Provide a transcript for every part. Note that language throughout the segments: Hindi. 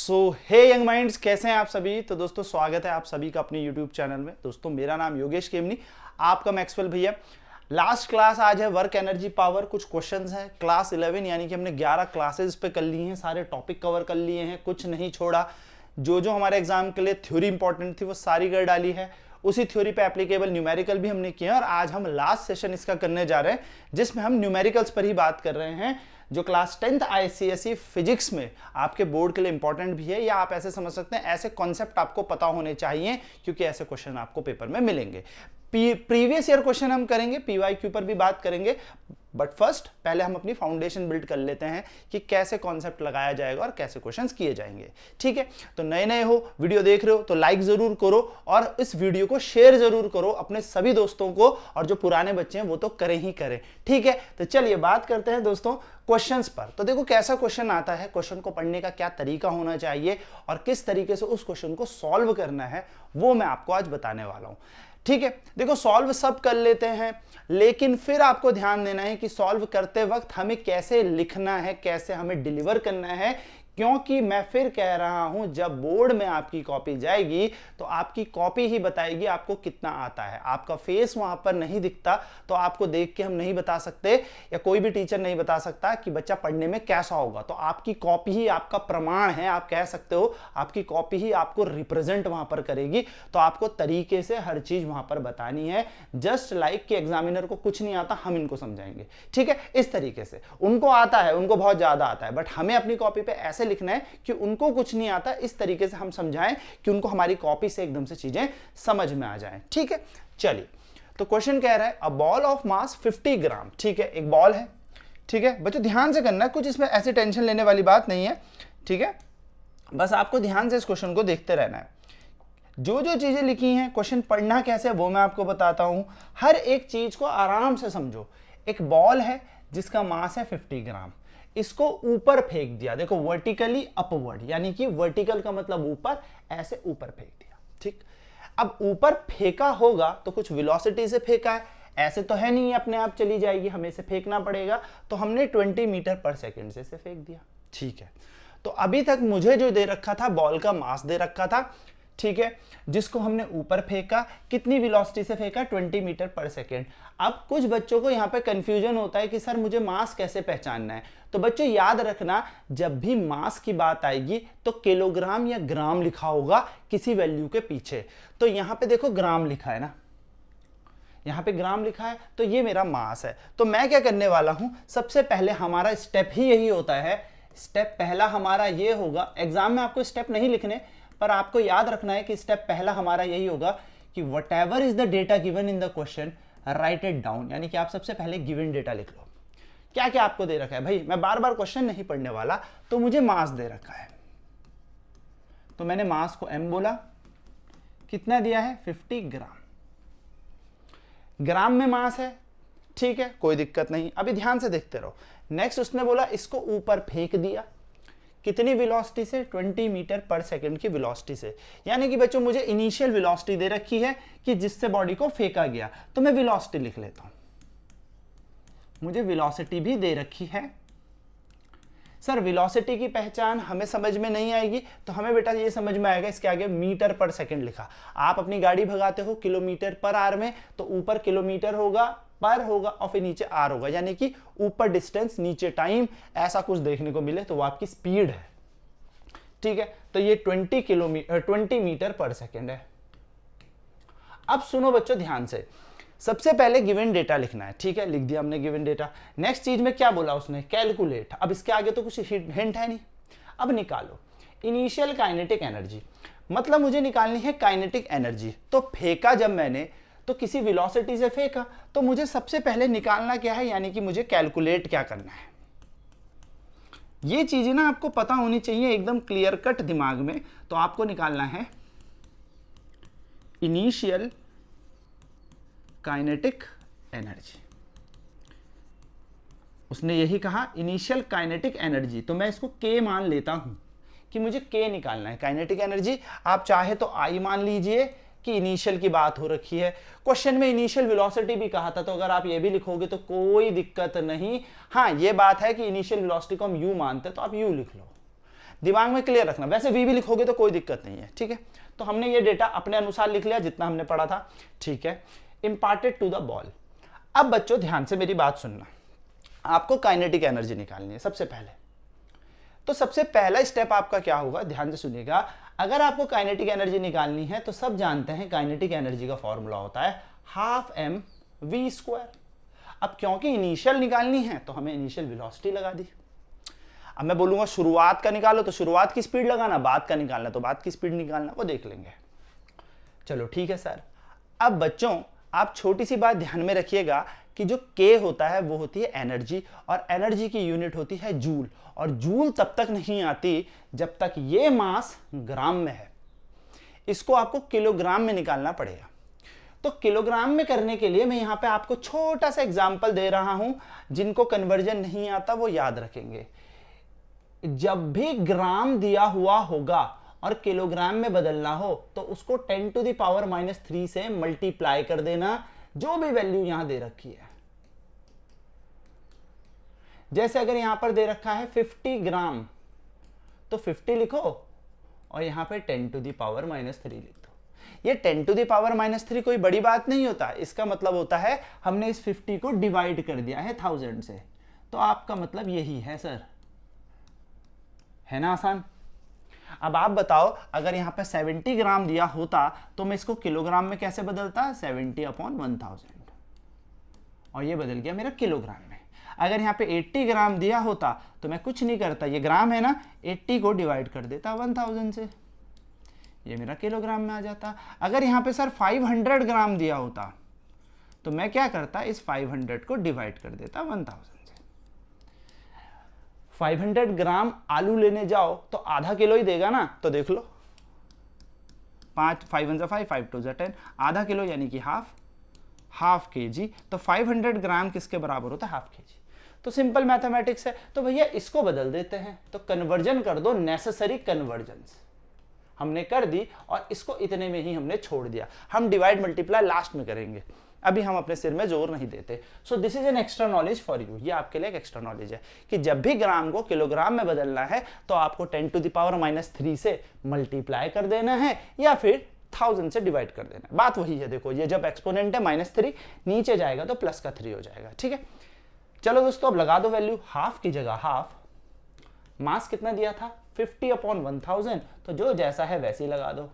हे यंग माइंड्स, कैसे हैं आप सभी। तो दोस्तों स्वागत है आप सभी का अपने यूट्यूब चैनल में। दोस्तों मेरा नाम योगेश केमनी, आपका मैक्सवेल भैया। लास्ट क्लास आज है वर्क एनर्जी पावर। कुछ क्वेश्चंस हैं क्लास 11 यानी कि हमने 11 क्लासेस पे कर लिए हैं, सारे टॉपिक कवर कर लिए हैं, कुछ नहीं छोड़ा। जो हमारे एग्जाम के लिए थ्योरी इंपॉर्टेंट थी वो सारी कर डाली है। उसी थ्योरी पे एप्लीकेबल न्यूमेरिकल भी हमने किए हैं और आज हम लास्ट सेशन इसका करने जा रहे हैं जिसमें हम न्यूमेरिकल्स पर ही बात कर रहे हैं, जो क्लास 10th ICSE फिजिक्स में आपके बोर्ड के लिए इंपॉर्टेंट भी है, या आप ऐसे समझ सकते हैं ऐसे कॉन्सेप्ट आपको पता होने चाहिए क्योंकि ऐसे क्वेश्चन आपको पेपर में मिलेंगे। प्रीवियस ईयर क्वेश्चन हम करेंगे, PYQ पर भी बात करेंगे, बट फर्स्ट पहले हम अपनी फाउंडेशन बिल्ड कर लेते हैं कि कैसे कॉन्सेप्ट लगाया जाएगा और कैसे क्वेश्चंस किए जाएंगे। ठीक है, तो नए नए हो, वीडियो देख रहे हो तो लाइक जरूर करो और इस वीडियो को शेयर जरूर करो अपने सभी दोस्तों को, और जो पुराने बच्चे हैं वो तो करें ही करें। ठीक है, तो चलिए बात करते हैं दोस्तों क्वेश्चंस पर। तो देखो कैसा क्वेश्चन आता है, क्वेश्चन को पढ़ने का क्या तरीका होना चाहिए और किस तरीके से उस क्वेश्चन को सॉल्व करना है वो मैं आपको आज बताने वाला हूं। ठीक है, देखो सॉल्व सब कर लेते हैं, लेकिन फिर आपको ध्यान देना है कि सॉल्व करते वक्त हमें कैसे लिखना है, कैसे हमें डिलीवर करना है, क्योंकि मैं फिर कह रहा हूं जब बोर्ड में आपकी कॉपी जाएगी तो आपकी कॉपी ही बताएगी आपको कितना आता है। आपका फेस वहां पर नहीं दिखता तो आपको देख के हम नहीं बता सकते, या कोई भी टीचर नहीं बता सकता कि बच्चा पढ़ने में कैसा होगा। तो आपकी कॉपी ही आपका प्रमाण है, आप कह सकते हो आपकी कॉपी ही आपको रिप्रेजेंट वहां पर करेगी। तो आपको तरीके से हर चीज वहां पर बतानी है, जस्ट लाइक कि एग्जामिनर को कुछ नहीं आता, हम इनको समझाएंगे। ठीक है, इस तरीके से उनको आता है, उनको बहुत ज्यादा आता है, बट हमें अपनी कॉपी पे ऐसे लिखना है कि उनको कुछ नहीं आता, इस तरीके से हम समझाएं कि उनको हमारी कॉपी से एकदम से चीजें समझ में आ जाएं। ठीक है, चलिए तो क्वेश्चन कह रहा है अ बॉल ऑफ मास 50 ग्राम। ठीक है, एक बॉल है। ठीक है बच्चों, ध्यान से करना, कुछ इसमें ऐसी टेंशन लेने वाली बात नहीं है। ठीक है, बस आपको ध्यान से इस क्वेश्चन को देखते रहना है। जो जो चीजें लिखी हैं, क्वेश्चन पढ़ना कैसे है वो मैं आपको बताता हूं। हर एक चीज को आराम से समझो। एक बॉल है जिसका मास है 50 ग्राम, इसको ऊपर फेंक दिया। देखो वर्टिकली अपवर्ड, यानी कि वर्टिकल का मतलब ऊपर, ऐसे ऊपर फेंक दिया। ठीक, अब ऊपर फेंका होगा तो कुछ वेलोसिटी से फेंका है, ऐसे तो है नहीं अपने आप चली जाएगी, हमें इसे फेंकना पड़ेगा। तो हमने 20 मीटर पर सेकेंड से इसे फेंक दिया। ठीक है, तो अभी तक मुझे जो दे रखा था, बॉल का मास दे रखा था। ठीक है, जिसको हमने ऊपर फेंका, कितनी वेलोसिटी से फेंका, 20 मीटर पर सेकेंड। अब कुछ बच्चों को यहाँ पे कंफ्यूजन होता है कि सर मुझे मास कैसे पहचानना है। तो बच्चों याद रखना, जब भी मास की बात आएगी तो किलोग्राम या ग्राम लिखा होगा किसी वैल्यू के पीछे। तो यहाँ पे देखो ग्राम लिखा है ना, यहाँ पे ग्राम लिखा है, तो ये मेरा मास है। तो मैं क्या करने वाला हूं, सबसे पहले हमारा स्टेप ही यही होता है। स्टेप पहला हमारा ये होगा, एग्जाम में आपको स्टेप नहीं लिखने, पर आपको याद रखना है कि स्टेप पहला हमारा यही होगा कि whatever is the data given in the question right it down. यानी कि आप सबसे पहले गिवन डेटा लिख लो। क्या क्या आपको दे रखा है भाई, मैं बार बार क्वेश्चन नहीं पढ़ने वाला, तो मुझे मास दे रखा है, तो मैंने मास को m बोला। कितना दिया है, 50 ग्राम। ग्राम में मास है। ठीक है, कोई दिक्कत नहीं, अभी ध्यान से देखते रहो। नेक्स्ट उसने बोला इसको ऊपर फेंक दिया, कितनी वेलोसिटी से, 20 मीटर पर सेकंड की वेलोसिटी से। यानी कि बच्चों मुझे इनिशियल वेलोसिटी दे रखी है कि जिससे बॉडी को फेंका गया, तो मैं वेलोसिटी लिख लेता हूं। मुझे वेलोसिटी भी दे रखी है। सर वेलोसिटी की पहचान हमें समझ में नहीं आएगी, तो हमें बेटा ये समझ में आएगा, इसके आगे मीटर पर सेकंड लिखा। आप अपनी गाड़ी भगाते हो किलोमीटर पर आवर में, तो ऊपर किलोमीटर होगा, पर होगा, और फिर नीचे आर होगा, यानी कि ऊपर डिस्टेंस नीचे टाइम, ऐसा कुछ देखने को मिले तो वो आपकी स्पीड है। ठीक है, तो ये 20 मीटर पर सेकंड है। अब सुनो बच्चों ध्यान से, सबसे पहले गिवन डेटा लिखना है। ठीक है, लिख दिया हमने गिवन डेटा। नेक्स्ट चीज में क्या बोला उसने, कैलकुलेट। अब इसके आगे तो कुछ हिंट है नहीं। अब निकालो इनिशियल काइनेटिक एनर्जी, मतलब मुझे निकालनी है काइनेटिक एनर्जी। तो फेंका जब मैंने, तो किसी वेलोसिटी से फेंका, तो मुझे सबसे पहले निकालना क्या है, यानी कि मुझे कैलकुलेट क्या करना है। ये चीजें ना आपको पता होनी चाहिए एकदम क्लियर कट दिमाग में। तो आपको निकालना है इनिशियल काइनेटिक एनर्जी। उसने यही कहा इनिशियल काइनेटिक एनर्जी, तो मैं इसको K मान लेता हूं कि मुझे K निकालना है, काइनेटिक एनर्जी। आप चाहे तो I मान लीजिए कि इनिशियल की बात हो रखी है। क्वेश्चन में इनिशियल वेलोसिटी भी कहा था, तो अगर आप ये भी लिखोगे तो कोई दिक्कत नहीं। हाँ, ये बात है कि इनिशियल वेलोसिटी को हम U मानते हैं, तो आप U लिख लो। दिमाग में क्लियर रखना, वैसे वी भी लिखोगे तो कोई दिक्कत नहीं है, ठीक है। तो हमने ये डेटा अपने अनुसार लिख लिया जितना हमने पढ़ा था, ठीक है। Imparted to the ball. अब बच्चों ध्यान से मेरी बात सुनना, आपको काइनेटिक एनर्जी निकालनी है सबसे पहले। तो सबसे पहला स्टेप आपका क्या होगा, ध्यान से सुनिएगा। अगर आपको काइनेटिक एनर्जी निकालनी है तो सब जानते हैं काइनेटिक एनर्जी का फॉर्मूला होता है ½ mv²। अब क्योंकि इनिशियल निकालनी है तो हमें इनिशियल वेलोसिटी लगा दी। अब मैं बोलूंगा शुरुआत का निकालो तो शुरुआत की स्पीड लगाना, बाद का निकालना तो बाद की स्पीड निकालना, वो देख लेंगे। चलो ठीक है सर। अब बच्चों आप छोटी सी बात ध्यान में रखिएगा कि जो K होता है वो होती है एनर्जी, और एनर्जी की यूनिट होती है जूल, और जूल तब तक नहीं आती जब तक ये मास ग्राम में है। इसको आपको किलोग्राम में निकालना पड़ेगा। तो किलोग्राम में करने के लिए मैं यहां पे आपको छोटा सा एग्जांपल दे रहा हूं, जिनको कन्वर्जन नहीं आता वो याद रखेंगे। जब भी ग्राम दिया हुआ होगा और किलोग्राम में बदलना हो तो उसको 10⁻³ से मल्टीप्लाई कर देना, जो भी वैल्यू यहां दे रखी है। जैसे अगर यहां पर दे रखा है 50 ग्राम तो 50 लिखो और यहां पे 10⁻³ लिख दो। ये 10⁻³ कोई बड़ी बात नहीं होता, इसका मतलब होता है हमने इस 50 को डिवाइड कर दिया है 1000 से, तो आपका मतलब यही है सर, है ना आसान। अब आप बताओ अगर यहां पे 70 ग्राम दिया होता तो मैं इसको किलोग्राम में कैसे बदलता, 70/1000, और ये बदल गया मेरा किलोग्राम में। अगर यहाँ पे 80 ग्राम दिया होता तो मैं कुछ नहीं करता, ये ग्राम है ना, 80 को डिवाइड कर देता 1000 से, ये मेरा किलोग्राम में आ जाता। अगर यहाँ पे सर 500 ग्राम दिया होता तो मैं क्या करता, इस 500 को डिवाइड कर देता 1000 से। 500 ग्राम आलू लेने जाओ तो आधा किलो ही देगा ना, तो देख लो 5 1 5 5 2 10, आधा किलो यानी कि हाफ kg। तो 500 ग्राम किसके बराबर होता है, ½ kg। तो सिंपल मैथमेटिक्स है। तो भैया इसको बदल देते हैं, तो कन्वर्जन कर दो, नेसेसरी कन्वर्जन्स हमने कर दी और इसको इतने में ही हमने छोड़ दिया। हम डिवाइड मल्टीप्लाई लास्ट में करेंगे, अभी हम अपने सिर में जोर नहीं देते। सो this is an extra knowledge for you, ये आपके लिए एक एक्स्ट्रा नॉलेज है कि जब भी ग्राम को किलोग्राम में बदलना है तो आपको 10⁻³ से मल्टीप्लाई कर देना है या फिर 1000 से डिवाइड कर देना है। बात वही है, देखो ये जब एक्सपोनेंट है -3, नीचे जाएगा तो प्लस का 3 हो जाएगा, ठीक है। चलो दोस्तों अब लगा दो वैल्यू, हाफ की जगह हाफ, मास कितना दिया था 50/1000, तो जो जैसा है वैसे ही लगा दो।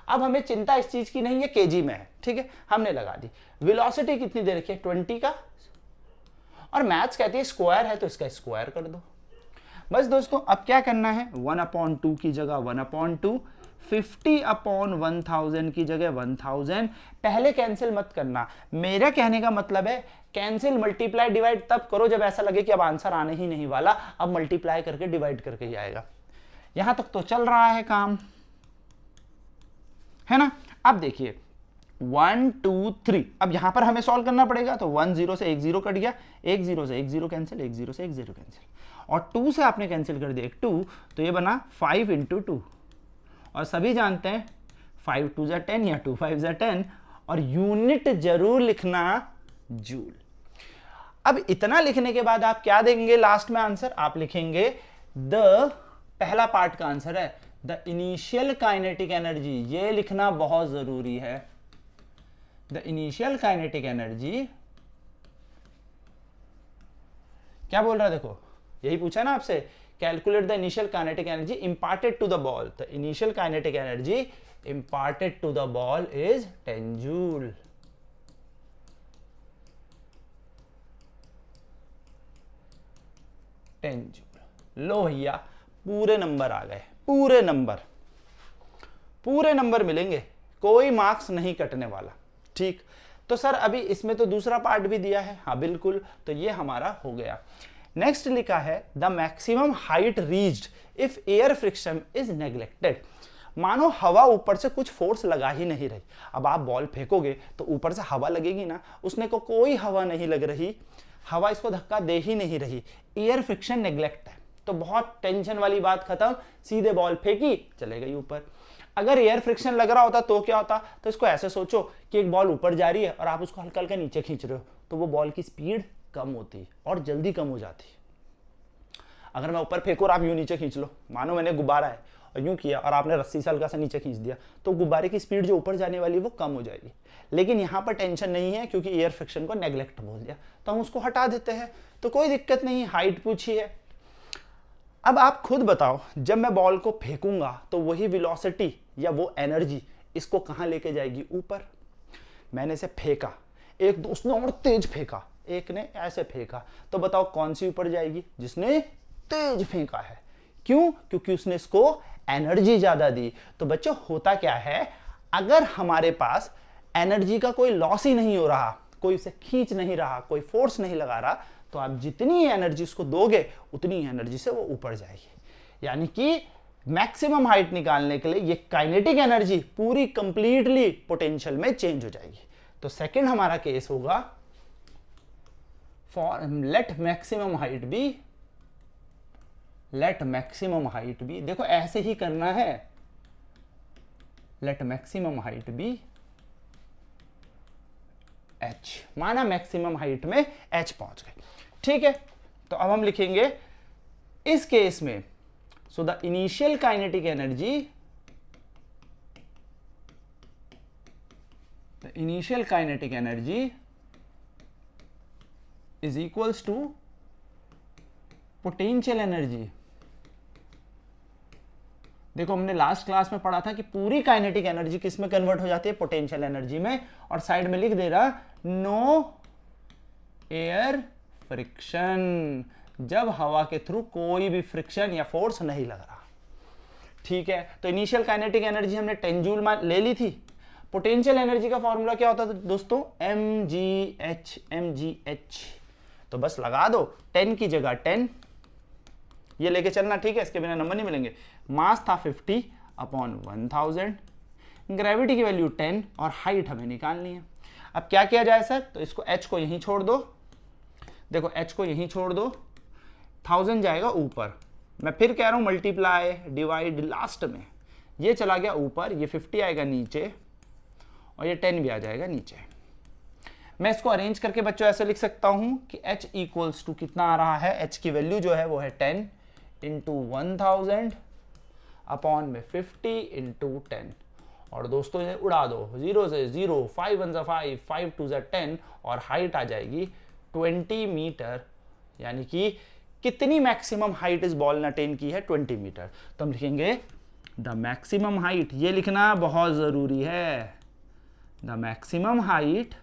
अब हमें चिंता इस चीज की नहीं है, केजी में है, ठीक है, हमने लगा दी। वेलोसिटी कितनी दे रखी है 20 का, और मैथ्स कहती है स्क्वायर है तो इसका स्क्वायर कर दो। बस दोस्तों अब क्या करना है, 1/2 की जगह 1/2, 50/1000 की जगह 1000। पहले कैंसिल मत करना, मेरा कहने का मतलब है कैंसिल मल्टीप्लाई डिवाइड तब करो जब ऐसा लगे कि अब आंसर आने ही नहीं वाला, अब मल्टीप्लाई करके डिवाइड करके ही आएगा। यहां तक तो चल रहा है काम, है ना। अब देखिए 1 2 3, अब यहां पर हमें सॉल्व करना पड़ेगा। तो 1 0 से 1 0 कट गया, 1 0 से 1 0 कैंसिल, 1 0 से 1 0 कैंसिल, और 2 से आपने कैंसिल कर दिया 1 2, तो ये बना 5 × 2। और सभी जानते हैं 5 2 = 10 या 2 5 = 10, और यूनिट जरूर लिखना जूल। अब इतना लिखने के बाद आप क्या देंगे लास्ट में आंसर, आप लिखेंगे पहला पार्ट का आंसर है द इनिशियल काइनेटिक एनर्जी, ये लिखना बहुत जरूरी है। द इनिशियल काइनेटिक एनर्जी क्या बोल रहा है, देखो यही पूछा ना आपसे, calculate the initial kinetic energy imparted to the ball. The initial kinetic energy imparted to the ball is 10 joule. लो भैया पूरे नंबर आ गए, पूरे नंबर मिलेंगे, कोई मार्क्स नहीं कटने वाला, ठीक। तो सर अभी इसमें तो दूसरा पार्ट भी दिया है, हाँ बिल्कुल, तो ये हमारा हो गया। नेक्स्ट लिखा है the maximum height reached if air friction is neglected. मानो हवा ऊपर से कुछ फोर्स लगा ही नहीं रही, अब आप बॉल फेंकोगे तो ऊपर से हवा लगेगी ना, उसने को कोई हवा नहीं लग रही, हवा इसको धक्का दे ही नहीं रही, एयर फ्रिक्शन नेग्लेक्ट है, तो बहुत टेंशन वाली बात खत्म, सीधे बॉल फेंकी चले गई ऊपर। अगर एयर फ्रिक्शन लग रहा होता तो क्या होता, तो इसको ऐसे सोचो कि एक बॉल ऊपर जा रही है और आप उसको हल्का हल्का नीचे खींच रहे हो, तो वो बॉल की स्पीड कम होती और जल्दी कम हो जाती। अगर मैं ऊपर फेंकूं और आप यूं नीचे खींच लो, मानो मैंने गुब्बारा है और यूं किया और आपने रस्सी से हल्का सा नीचे खींच दिया, तो गुब्बारे की स्पीड जो ऊपर जाने वाली है वो कम हो जाएगी। लेकिन यहाँ पर टेंशन नहीं है क्योंकि एयर फ्रिक्शन को नेग्लेक्ट बोल दिया, तो हम उसको हटा देते हैं, तो कोई दिक्कत नहीं। हाइट पूछी है, अब आप खुद बताओ, जब मैं बॉल को फेंकूंगा तो वही वेलोसिटी या वो एनर्जी इसको कहां लेके जाएगी? ऊपर। मैंने इसे फेंका, एक दोस्त ने और तेज फेंका, एक ने ऐसे फेंका, तो बताओ कौन सी ऊपर जाएगी? जिसने तेज फेंका है। क्यों? क्योंकि उसने इसको एनर्जी ज्यादा दी। तो बच्चों होता क्या है, अगर हमारे पास एनर्जी का कोई लॉस ही नहीं हो रहा, कोई उसे खींच नहीं रहा, कोई फोर्स नहीं लगा रहा, तो आप जितनी एनर्जी उसको दोगे उतनी एनर्जी से वो ऊपर जाएगी। यानी कि मैक्सिमम हाइट निकालने के लिए ये काइनेटिक एनर्जी पूरी कंप्लीटली पोटेंशियल में चेंज हो जाएगी। तो सेकंड हमारा केस होगा for let maximum height be, let maximum height be, देखो ऐसे ही करना है, let maximum height be h, माना मैक्सिमम हाइट में h पहुंच गए। ठीक है, तो अब हम लिखेंगे इस केस में, so the initial kinetic energy, the initial kinetic energy is equals to potential energy. देखो हमने लास्ट क्लास में पढ़ा था कि पूरी काइनेटिक एनर्जी किस में कन्वर्ट हो जाती है? पोटेंशियल एनर्जी में। और साइड में लिख दे रहा नो एयर फ्रिक्शन, जब हवा के थ्रू कोई भी फ्रिक्शन या फोर्स नहीं लग रहा। ठीक है, तो इनिशियल काइनेटिक एनर्जी हमने 10 जूल ले ली थी। पोटेंशियल एनर्जी का फॉर्मूला क्या होता था दोस्तों? mgh। तो बस लगा दो 10 की जगह 10, ये लेके चलना, ठीक है, इसके बिना नंबर नहीं मिलेंगे। मास था 50 अपॉन 1000, ग्रेविटी की वैल्यू 10 और हाइट हमें निकालनी है। अब क्या किया जाए सर? तो इसको h को यहीं छोड़ दो, देखो h को यहीं छोड़ दो, 1000 जाएगा ऊपर, मैं फिर कह रहा हूं मल्टीप्लाई डिवाइड, लास्ट में ये चला गया ऊपर, ये 50 आएगा नीचे और ये 10 भी आ जाएगा नीचे। मैं इसको अरेंज करके बच्चों ऐसे लिख सकता हूं कि h इक्वल्स टू कितना आ रहा है? h की वैल्यू जो है वो है 10 इंटू 1000 अपॉन में 50 इंटू 10, और दोस्तों ये उड़ा दो, 0 से 0, 5 1 5, 5 2 10, और हाइट आ जाएगी 20 मीटर। यानी कि कितनी मैक्सिमम हाइट इस बॉल ने अटेन की है? 20 मीटर। तो हम लिखेंगे द मैक्सिमम हाइट, ये लिखना बहुत जरूरी है, the maximum height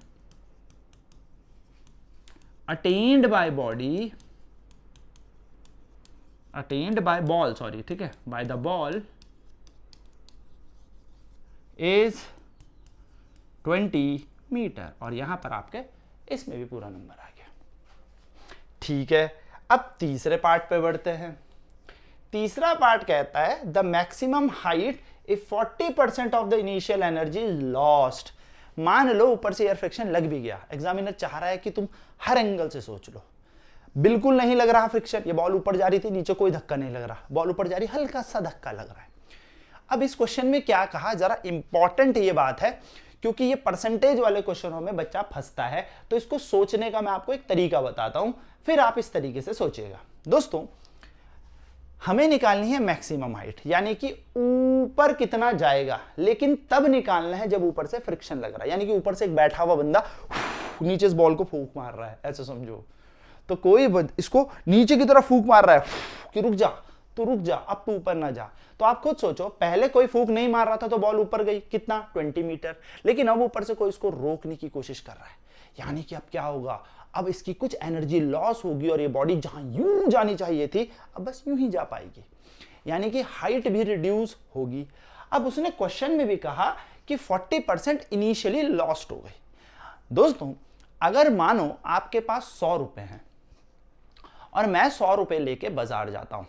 attained by body, attained by ball, sorry, ठीक है, by the ball is 20 meter. और यहां पर आपके इसमें भी पूरा नंबर आ गया। ठीक है, अब तीसरे पार्ट पे बढ़ते हैं। तीसरा पार्ट कहता है the maximum height if 40% of the initial energy is lost. मान लो ऊपर से एयर फ्रिक्शन लग भी गया, एग्जामिनर चाह रहा है कि तुम हर एंगल से सोच लो, बिल्कुल नहीं लग रहा फ्रिक्शन, ये बॉल ऊपर जा रही थी, नीचे कोई धक्का नहीं लग रहा, बॉल ऊपर जा रही, हल्का सा धक्का लग रहा है। अब इस क्वेश्चन में क्या कहा, जरा इंपॉर्टेंट ये बात है, क्योंकि ये परसेंटेज वाले क्वेश्चनों में बच्चा फंसता है, तो इसको सोचने का मैं आपको एक तरीका बताता हूं, फिर आप इस तरीके से सोचिएगा। दोस्तों हमें निकालनी है मैक्सिमम हाइट, यानी कि ऊपर कितना जाएगा, लेकिन तब निकालना है जब ऊपर से फ्रिक्शन लग रहा है, यानी कि ऊपर से एक बैठा हुआ बंदा नीचे इस बॉल को फूंक मार रहा है, ऐसे समझो। तो कोई इसको नीचे की तरफ फूंक मार रहा है कि रुक जा, तो रुक जा, अब तू ऊपर ना जा। तो आप खुद सोचो, पहले कोई फूंक नहीं मार रहा था तो बॉल ऊपर गई कितना? 20 मीटर, लेकिन अब ऊपर से कोई इसको रोकने की कोशिश कर रहा है, यानी कि अब क्या होगा, अब इसकी कुछ एनर्जी लॉस होगी और ये बॉडी जहां यूं जानी चाहिए थी अब बस यूं ही जा पाएगी, यानी कि हाइट भी रिड्यूस होगी। अब उसने क्वेश्चन में भी कहा कि 40% इनिशियली लॉस्ट हो गई। दोस्तों अगर मानो आपके पास 100 रुपए हैं और मैं 100 रुपए लेके बाजार जाता हूं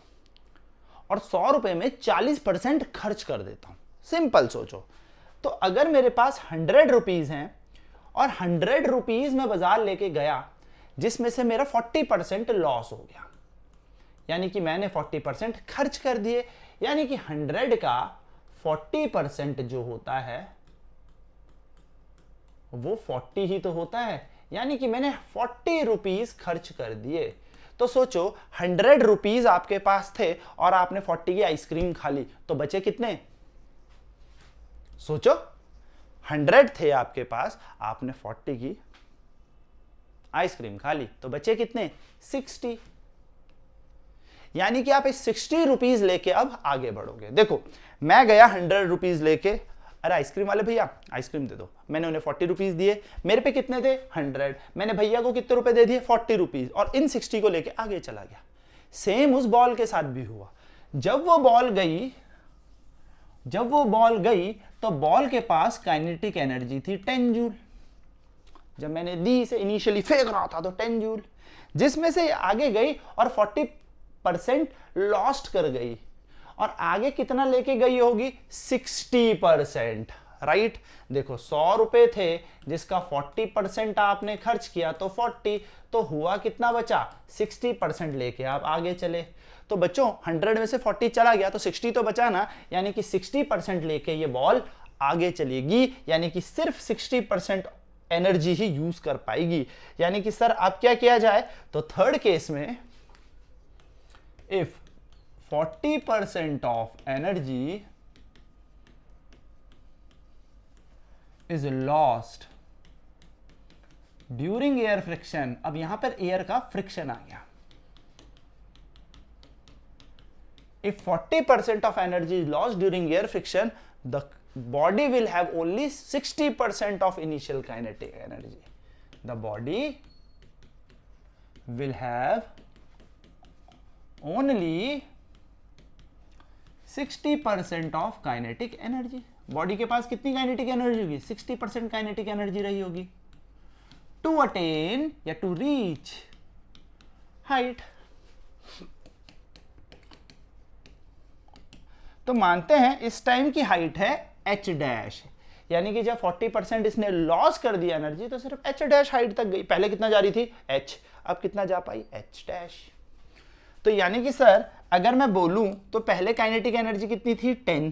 और 100 रुपए में 40% खर्च कर देता हूं, सिंपल सोचो, तो अगर मेरे पास 100 रुपीज हैं और 100 रुपीज में बाजार लेके गया, जिसमें से मेरा 40% लॉस हो गया, यानी कि मैंने 40% खर्च कर दिए, यानी कि 100 का 40% जो होता है वो 40 ही तो होता है, यानी कि मैंने 40 रुपीज खर्च कर दिए। तो सोचो 100 रुपीज आपके पास थे और आपने 40 की आइसक्रीम खा ली, तो बचे कितने? सोचो 100 थे आपके पास, आपने 40 की आइसक्रीम खा ली, तो बचे कितने? 60। यानी कि आप इस 60 रुपीज लेके अब आगे बढ़ोगे। देखो मैं गया 100 रुपीज लेके, अरे आइसक्रीम वाले भैया आइसक्रीम दे दो, मैंने उन्हें 40 रुपीज दिए, मेरे पे कितने थे? 100, मैंने भैया को कितने रुपए दे दिए? 40 रुपीज, और इन 60 को लेके आगे चला गया। सेम उस बॉल के साथ भी हुआ। जब वो बॉल गई तो बॉल के पास काइनेटिक एनर्जी थी 10 जूल। जब मैंने दी से इनिशियली फेंक रहा था तो 10 जूल, जिसमें से आगे गई और 40% लॉस्ट कर गई, और आगे कितना लेके गई होगी? 60%, राइट। देखो 100 रुपए थे, जिसका 40% आपने खर्च किया तो 40, तो हुआ कितना बचा? 60% लेके आप आगे चले। तो बच्चों 100 में से 40 चला गया तो 60 तो बचा ना, यानी कि 60% लेके ये बॉल आगे चलेगी, यानी कि सिर्फ 60% एनर्जी ही यूज कर पाएगी। यानी कि सर अब क्या किया जाए? तो थर्ड केस में if 40% of energy is lost during air friction, अब यहां पर एयर का फ्रिक्शन आ गया। If 40% of energy is lost during air friction, the body will have only 60% of initial kinetic energy. The body will have only 60% of kinetic energy. Body के पास कितनी काइनेटिक एनर्जी होगी? 60% काइनेटिक एनर्जी रही होगी टू अटेन या टू रीच हाइट। तो मानते हैं इस टाइम की हाइट है h डैश, यानी कि जब 40% इसने लॉस कर दिया एनर्जी तो सिर्फ h डैश हाइट तक गई। पहले कितना जा रही थी? h, अब कितना जा पाई? h dash. तो यानी कि सर अगर मैं बोलूं तो पहले काइनेटिक एनर्जी कितनी थी? 10,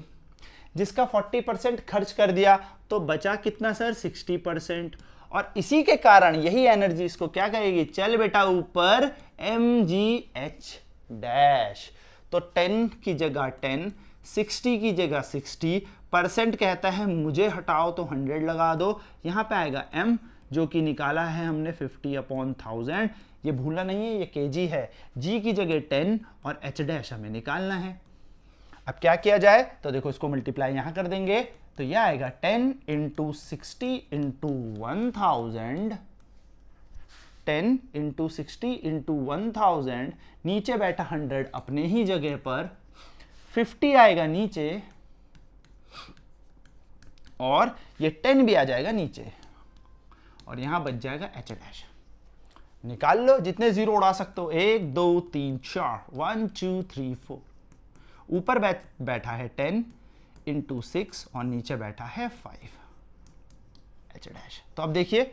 जिसका 40% खर्च कर दिया तो बचा कितना सर? 60%। और इसी के कारण यही एनर्जी इसको क्या कहेगी? चल बेटा ऊपर mgh डैश। तो 10 की जगह 10, 60 की जगह 60, परसेंट कहता है मुझे हटाओ तो 100 लगा दो, यहां पे आएगा m, जो कि निकाला है हमने 50/1000। ये भूलना नहीं है, ये kg है। g की जगह 10 और h डैश हमें निकालना है। अब क्या किया जाए? तो देखो इसको मल्टीप्लाई यहां कर देंगे तो यह आएगा 10 इंटू 60 इंटू 1000, 10 इंटू 60 इंटू 1000, नीचे बैठा 100 अपने ही जगह पर, 50 आएगा नीचे और ये 10 भी आ जाएगा नीचे, और यहां बच जाएगा h डैश। निकाल लो जितने जीरो उड़ा सकते हो, 1 2 3 4, 1 2 3 4। ऊपर बैठा है 10 इंटू 6 और नीचे बैठा है 5 h डैश। तो अब देखिए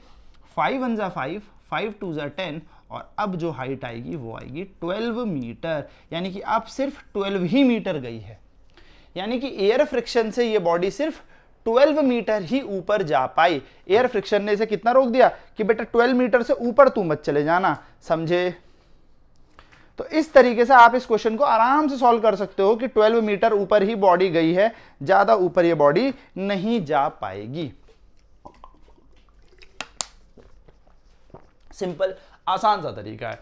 5 1 जा 5, 5 2 जा 10, और अब जो हाइट आएगी वो आएगी 12 मीटर, यानी कि अब सिर्फ 12 ही मीटर गई है। यानी कि एयर फ्रिक्शन से ये बॉडी सिर्फ 12 मीटर ही ऊपर जा पाई। एयर फ्रिक्शन ने इसे कितना रोक दिया कि बेटा 12 मीटर से ऊपर तू मत चले जाना, समझे? तो इस तरीके से आप इस क्वेश्चन को आराम से सॉल्व कर सकते हो कि 12 मीटर ऊपर ही बॉडी गई है, ज्यादा ऊपर ये बॉडी नहीं जा पाएगी। सिंपल आसान सा तरीका है।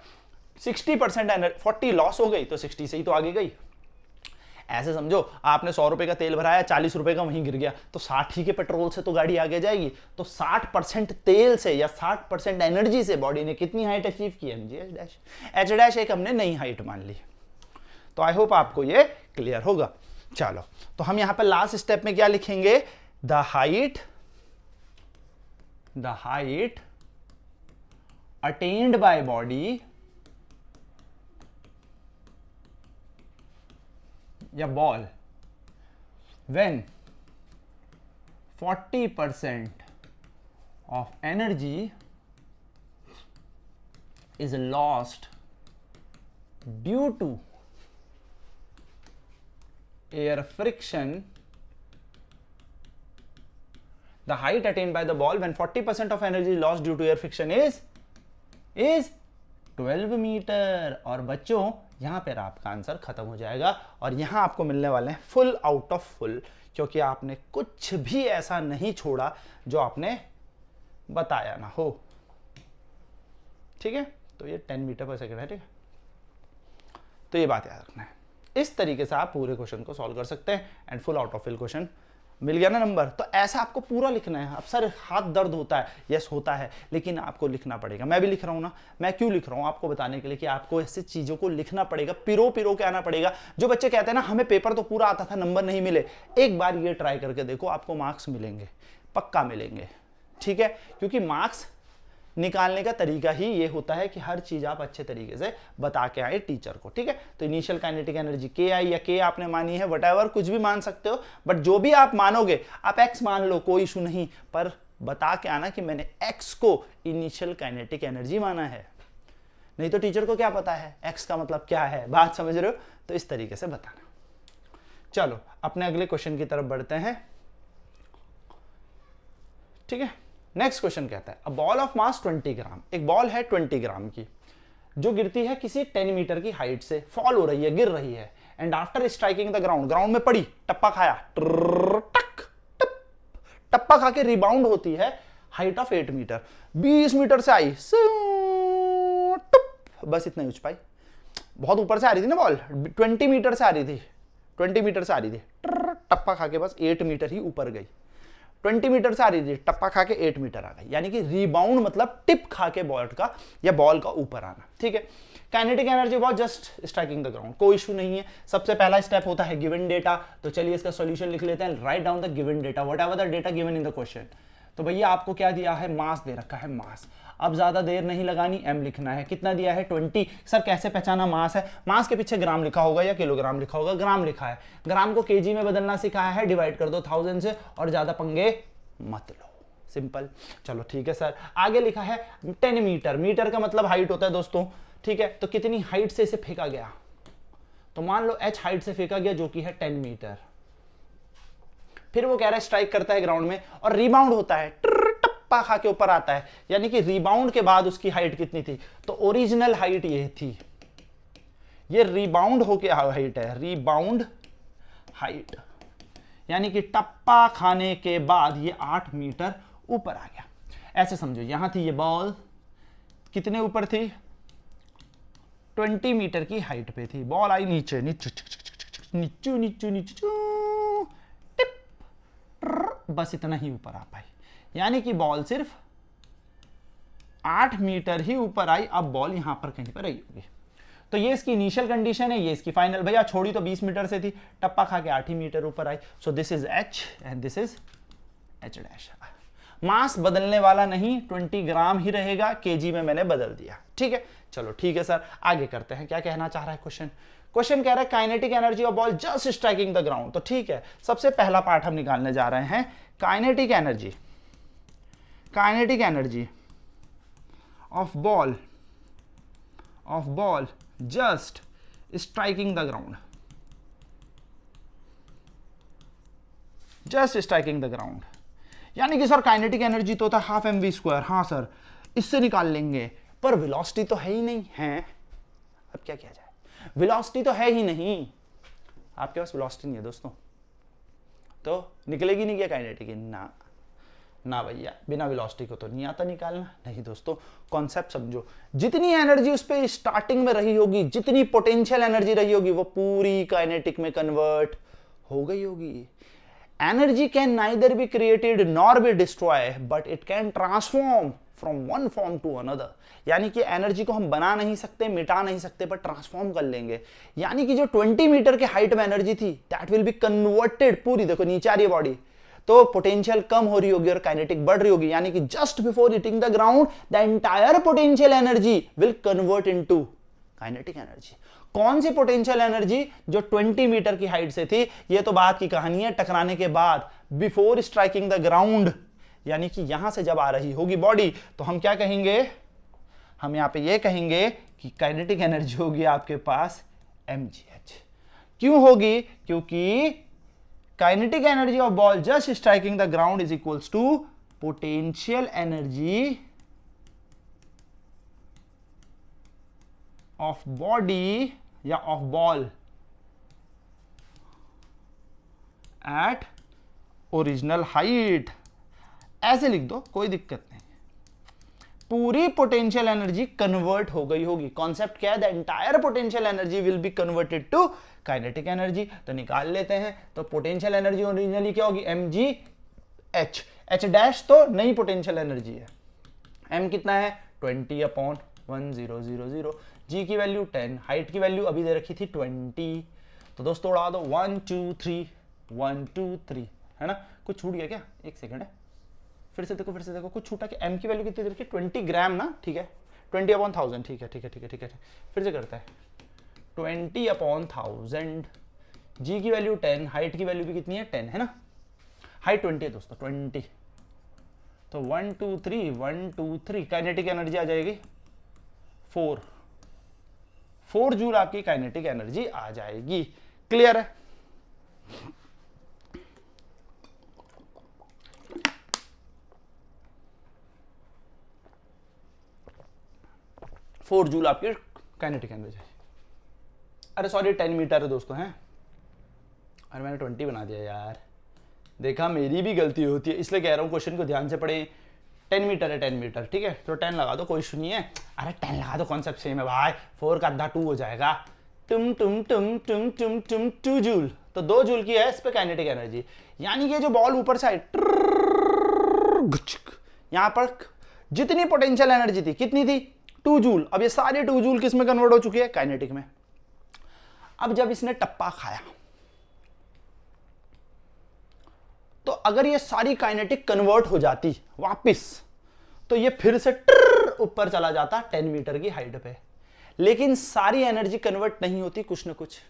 60% एनर्जी, 40 लॉस हो गई तो 60 से ही तो आगे गई। ऐसे समझो आपने 100 रुपए का तेल भराया, 40 रुपए का वहीं गिर गया, तो 60 ही के पेट्रोल से तो गाड़ी आगे जाएगी। तो 60% तेल से या 60% एनर्जी से बॉडी ने कितनी हाइट अचीव की? mgh dash. h डैश एक हमने नई हाइट मान ली। तो आई होप आपको ये क्लियर होगा। चलो तो हम यहां पर लास्ट स्टेप में क्या लिखेंगे? The height attained by body या ball when 40% of energy is lost due to air friction, the height attained by the ball when 40% of energy is lost due to air friction is 12 meter. और बच्चों यहाँ पर आपका आंसर खत्म हो जाएगा और यहाँ आपको मिलने वाले हैं फुल आउट ऑफ फुल, क्योंकि आपने कुछ भी ऐसा नहीं छोड़ा जो आपने बताया ना हो। ठीक है, तो ये 10 मीटर पर सेकेंड है। ठीक है, तो ये बात याद रखना है। इस तरीके से आप पूरे क्वेश्चन को सॉल्व कर सकते हैं and full out of full question मिल गया ना नंबर। तो ऐसा आपको पूरा लिखना है। अब सर हाथ दर्द होता है, यस होता है, लेकिन आपको लिखना पड़ेगा। मैं भी लिख रहा हूं ना, मैं क्यों लिख रहा हूं आपको बताने के लिए कि आपको ऐसी चीजों को लिखना पड़ेगा, पिरो पिरो के आना पड़ेगा। जो बच्चे कहते हैं ना हमें पेपर तो पूरा आता था, नंबर नहीं मिले, एक बार ये ट्राई करके देखो, आपको मार्क्स मिलेंगे, पक्का मिलेंगे। ठीक है, क्योंकि मार्क्स निकालने का तरीका ही ये होता है कि हर चीज आप अच्छे तरीके से बता के आए टीचर को। ठीक है, तो इनिशियल काइनेटिक एनर्जी के आई या के आपने मानी है, वटएवर कुछ भी मान सकते हो, बट जो भी आप मानोगे, आप एक्स मान लो, कोई इशू नहीं, पर बता के आना कि मैंने एक्स को इनिशियल काइनेटिक एनर्जी माना है। नहीं तो टीचर को क्या पता है एक्स का मतलब क्या है, बात समझ रहे हो? तो इस तरीके से बताना। चलो अपने अगले क्वेश्चन की तरफ बढ़ते हैं। ठीक है, नेक्स्ट क्वेश्चन कहता है अ बॉल ऑफ मास 20 ग्राम, एक बॉल है 20 ग्राम की जो गिरती है किसी 10 मीटर की हाइट से, फॉल हो रही है, गिर रही है, and after striking the ground, ground में पड़ी, टप्पा खाया, टक टप, टप्पा खा के रिबाउंड होती है हाइट ऑफ 8 मीटर, 20 मीटर से आई, बस इतना ही उच पाई। बहुत ऊपर से आ रही थी ना बॉल, 20 मीटर से आ रही थी, 20 मीटर से आ रही थी, टप्पा खा के बस 8 मीटर ही ऊपर गई। 20 मीटर से आ रही थी, टप्पा खा के 8 मीटर आ गई, यानी कि रिबाउंड मतलब टिप खा के बॉल का या बॉल का ऊपर आना। ठीक है, काइनेटिक एनर्जी बहुत जस्ट स्ट्राइकिंग द ग्राउंड, कोई इशू नहीं है। सबसे पहला स्टेप होता है गिवन डेटा, तो चलिए इसका सॉल्यूशन लिख लेते हैं। Write down the given data, whatever the data given in the question. तो भैया आपको क्या दिया है, मास दे रखा है, मास। अब ज्यादा देर नहीं लगानी, एम लिखना है। कितना दिया है, 20। सर कैसे पहचाना मास है, मास के पीछे ग्राम लिखा होगा या किलोग्राम लिखा होगा, ग्राम लिखा है। ग्राम को केजी में बदलना सिखाया है, डिवाइड कर दो 1000 से, और ज्यादा पंगे मत लो, सिंपल। चलो ठीक है सर, आगे लिखा है 10 मीटर, मीटर का मतलब हाइट होता है दोस्तों। ठीक है, तो कितनी हाइट से इसे फेंका गया, तो मान लो h हाइट से फेंका गया जो कि है 10 मीटर। फिर वो कह रहा है स्ट्राइक करता है ग्राउंड में और रिबाउंड होता है, टप्पा खा के ऊपर आता है, यानी कि रिबाउंड के बाद उसकी हाइट कितनी थी, तो ओरिजिनल हाइट ये थी, ये रिबाउंड होके हाइट है, रिबाउंड हाइट, यानी कि टप्पा खाने के बाद ये 8 मीटर ऊपर आ गया। ऐसे समझो, यहां थी ये बॉल, कितने ऊपर थी, 20 मीटर की हाइट पे थी, बॉल आई नीचे, नीचे नीचे नीचे नीचे, बस इतना ही ऊपर आ पाई, यानी कि बॉल सिर्फ 8 मीटर ही ऊपर आई। अब बॉल यहां पर कहीं पर आई होगी, तो ये इसकी इनिशियल कंडीशन है, ये इसकी फाइनल। भैया छोड़ी तो 20 मीटर से थी, टप्पा खा के 8 ही मीटर ऊपर आई। So this is h and this is h dash. Mass बदलने वाला नहीं, 20 ग्राम ही रहेगा, केजी में मैंने बदल दिया। ठीक है, चलो ठीक है सर, आगे करते हैं। क्या कहना चाह रहा है क्वेश्चन, क्वेश्चन कह रहा है kinetic energy of ball just striking the ground. तो ठीक है, सबसे पहला पार्ट हम निकालने जा रहे हैं, kinetic energy, kinetic energy of ball, of ball just striking the ground, just striking the ground, यानी कि सर काइनेटिक एनर्जी तो होता है हाफ mv²। हाँ सर, इससे निकाल लेंगे, पर वेलोसिटी तो है ही नहीं है, अब क्या किया जाए, वेलोसिटी तो है ही नहीं, आपके पास वेलोसिटी नहीं है दोस्तों, तो निकलेगी नहीं क्या काइनेटिक, ना ना भैया, बिना वेलोसिटी को तो नहीं आता निकालना। नहीं दोस्तों, कॉन्सेप्ट समझो, जितनी एनर्जी उस पे स्टार्टिंग में रही होगी, जितनी पोटेंशियल एनर्जी रही होगी, वो पूरी काइनेटिक में कन्वर्ट हो गई होगी। Energy can neither be created nor be destroy, but it can transform from one form to another, यानी कि एनर्जी को हम बना नहीं सकते, मिटा नहीं सकते, पर ट्रांसफॉर्म कर लेंगे। यानी कि जो 20 मीटर के हाइट में एनर्जी थी, दैट विल बी कन्वर्टेड, पूरी देखो नीचे आ रही है बॉडी, तो पोटेंशियल कम हो रही होगी और काइनेटिक बढ़ रही होगी, यानी कि just before hitting the ground the entire potential energy will convert into kinetic energy. कौन सी पोटेंशियल एनर्जी, जो 20 मीटर की हाइट से थी, ये तो बात की कहानी है, टकराने के बाद, बिफोर स्ट्राइकिंग द ग्राउंड, यानी कि यहां से जब आ रही होगी बॉडी, तो हम क्या कहेंगे, हम यहां पे ये कहेंगे कि काइनेटिक एनर्जी होगी आपके पास mgh। क्यों होगी, क्योंकि kinetic energy of ball just striking the ground is equals to potential energy of body या of ball at original height, ऐसे लिख दो, कोई दिक्कत नहीं। पूरी पोटेंशियल एनर्जी कन्वर्ट हो गई होगी। कॉन्सेप्ट क्या है? The entire potential energy will be converted to kinetic energy. तो निकाल लेते हैं। तो पोटेंशियल एनर्जी ओरिजिनली क्या होगी? mg h, h डैश तो नई पोटेंशियल एनर्जी है। m कितना है? 20/1000। g की वैल्यू 10, हाइट की वैल्यू अभी दे रखी थी 20। तो दोस्तों उड़ा दो 1 2 3 1 2 3, है ना? कुछ छूट गया क्या? एक सेकंड है, फिर से देखो कुछ छूटा कि m की वैल्यू कितनी दे रखी? 20 ग्राम ना, ठीक है, 20/1000, ठीक है। फिर से करता है 20/1000, g की वैल्यू 10, हाइट की वैल्यू भी कितनी है? 10, है ना? हाइट 20 है दोस्तों, 20। तो 1 2 3 1 2 3, काइनेटिक एनर्जी आ जाएगी 4 जूल आपकी काइनेटिक एनर्जी आ जाएगी। क्लियर है? फोर जूल आपकी काइनेटिक एनर्जी। अरे सॉरी, 10 मीटर है दोस्तों, हैं? अरे मैंने 20 बना दिया यार, देखा मेरी भी गलती होती है, इसलिए कह रहा हूँ क्वेश्चन को ध्यान से पढ़े। 10 मीटर है, 10 मीटर, ठीक है, तो 10 लगा दो, कोई इशू नहीं है। अरे 10 लगा दो, कॉन्सेप्ट सेम है भाई, 4 का आधा 2 हो जाएगा। तुम 2 जूल, तो 2 जूल की है इस पे काइनेटिक एनर्जी। यानी कि जो बॉल ऊपर से आई, यहां पर जितनी पोटेंशियल एनर्जी थी, कितनी थी? 2 जूल। अब ये सारे 2 जूल किस में कन्वर्ट हो चुकी है? काइनेटिक में। अब जब इसने टप्पा खाया, तो अगर ये सारी काइनेटिक कन्वर्ट हो जाती वापस, तो ये फिर से ऊपर चला जाता 10 मीटर की हाइट पे। लेकिन सारी एनर्जी कन्वर्ट नहीं होती, कुछ ना कुछ।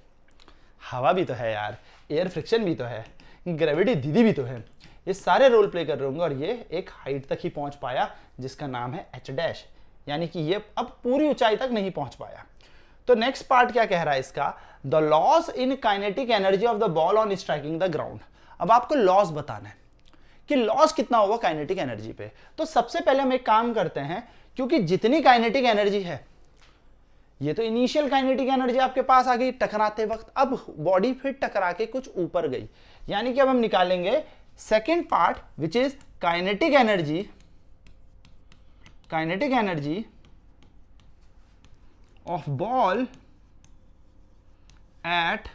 हवा भी तो है यार, एयर फ्रिक्शन भी तो है, ग्रेविटी दीदी भी तो है, ये सारे रोल प्ले कर रहे होंगे, और ये एक हाइट तक ही पहुंच पाया जिसका नाम है h डैश। यानी कि ये अब पूरी ऊंचाई तक नहीं पहुंच पाया। तो नेक्स्ट पार्ट क्या कह रहा है इसका? The loss in kinetic energy of the ball on striking the ground. अब आपको लॉस बताना है कि लॉस कितना होगा काइनेटिक एनर्जी पे। तो सबसे पहले हम एक काम करते हैं, क्योंकि जितनी काइनेटिक एनर्जी है, ये तो इनिशियल काइनेटिक एनर्जी आपके पास आ गई टकराते वक्त, अब बॉडी फिर टकरा के कुछ ऊपर गई, यानी कि अब हम निकालेंगे second part which is kinetic energy of ball at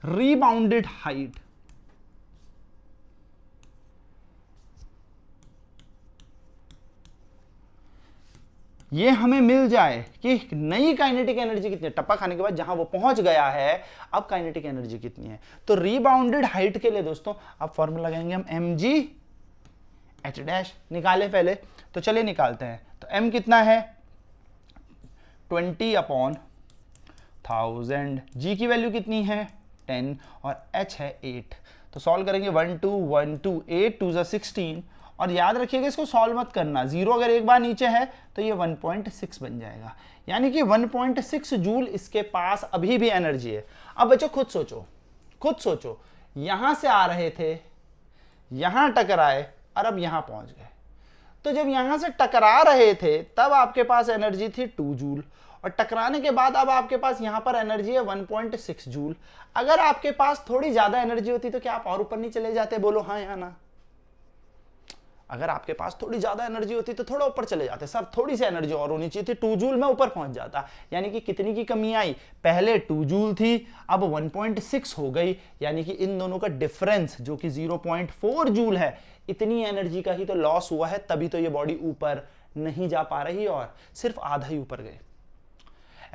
rebounded height. ये हमें मिल जाए कि नई काइनेटिक एनर्जी कितनी है, टप्पा खाने के बाद जहां वो पहुंच गया है, अब काइनेटिक एनर्जी कितनी है। तो रीबाउंडेड हाइट के लिए दोस्तों अब फॉर्मूला लगाएंगे हम mg h डैश। निकाले पहले, तो चलिए निकालते हैं। तो m कितना है? 20/1000, g की वैल्यू कितनी है? 10, और h है 8। तो सॉल्व करेंगे 1 2 1 2 8 2 16, और याद रखिएगा इसको सॉल्व मत करना, जीरो अगर एक बार नीचे है तो ये 1.6 बन जाएगा, यानी कि 1.6 जूल इसके पास अभी भी एनर्जी है। अब बच्चों खुद सोचो, यहां से आ रहे थे, यहां टकराए और अब यहां पहुंच गए। तो जब यहां से टकरा रहे थे तब आपके पास एनर्जी थी 2 जूल, और टकराने के बाद अब आपके पास यहां पर एनर्जी है 1.6 जूल। अगर आपके पास थोड़ी ज्यादा एनर्जी होती तो क्या आप और ऊपर नहीं चले जाते? बोलो हाँ या ना। अगर आपके पास थोड़ी ज्यादा एनर्जी होती तो थोड़ा ऊपर चले जाते, सब थोड़ी सी एनर्जी और होनी चाहिए थी, 2 जूल में ऊपर पहुंच जाता। यानी कि कितनी की कमी आई? पहले 2 जूल थी, अब 1.6 हो गई, यानी कि इन दोनों का डिफरेंस जो कि 0.4 जूल है, इतनी एनर्जी का ही तो लॉस हुआ है, तभी तो ये बॉडी ऊपर नहीं जा पा रही और सिर्फ आधा ही ऊपर गए।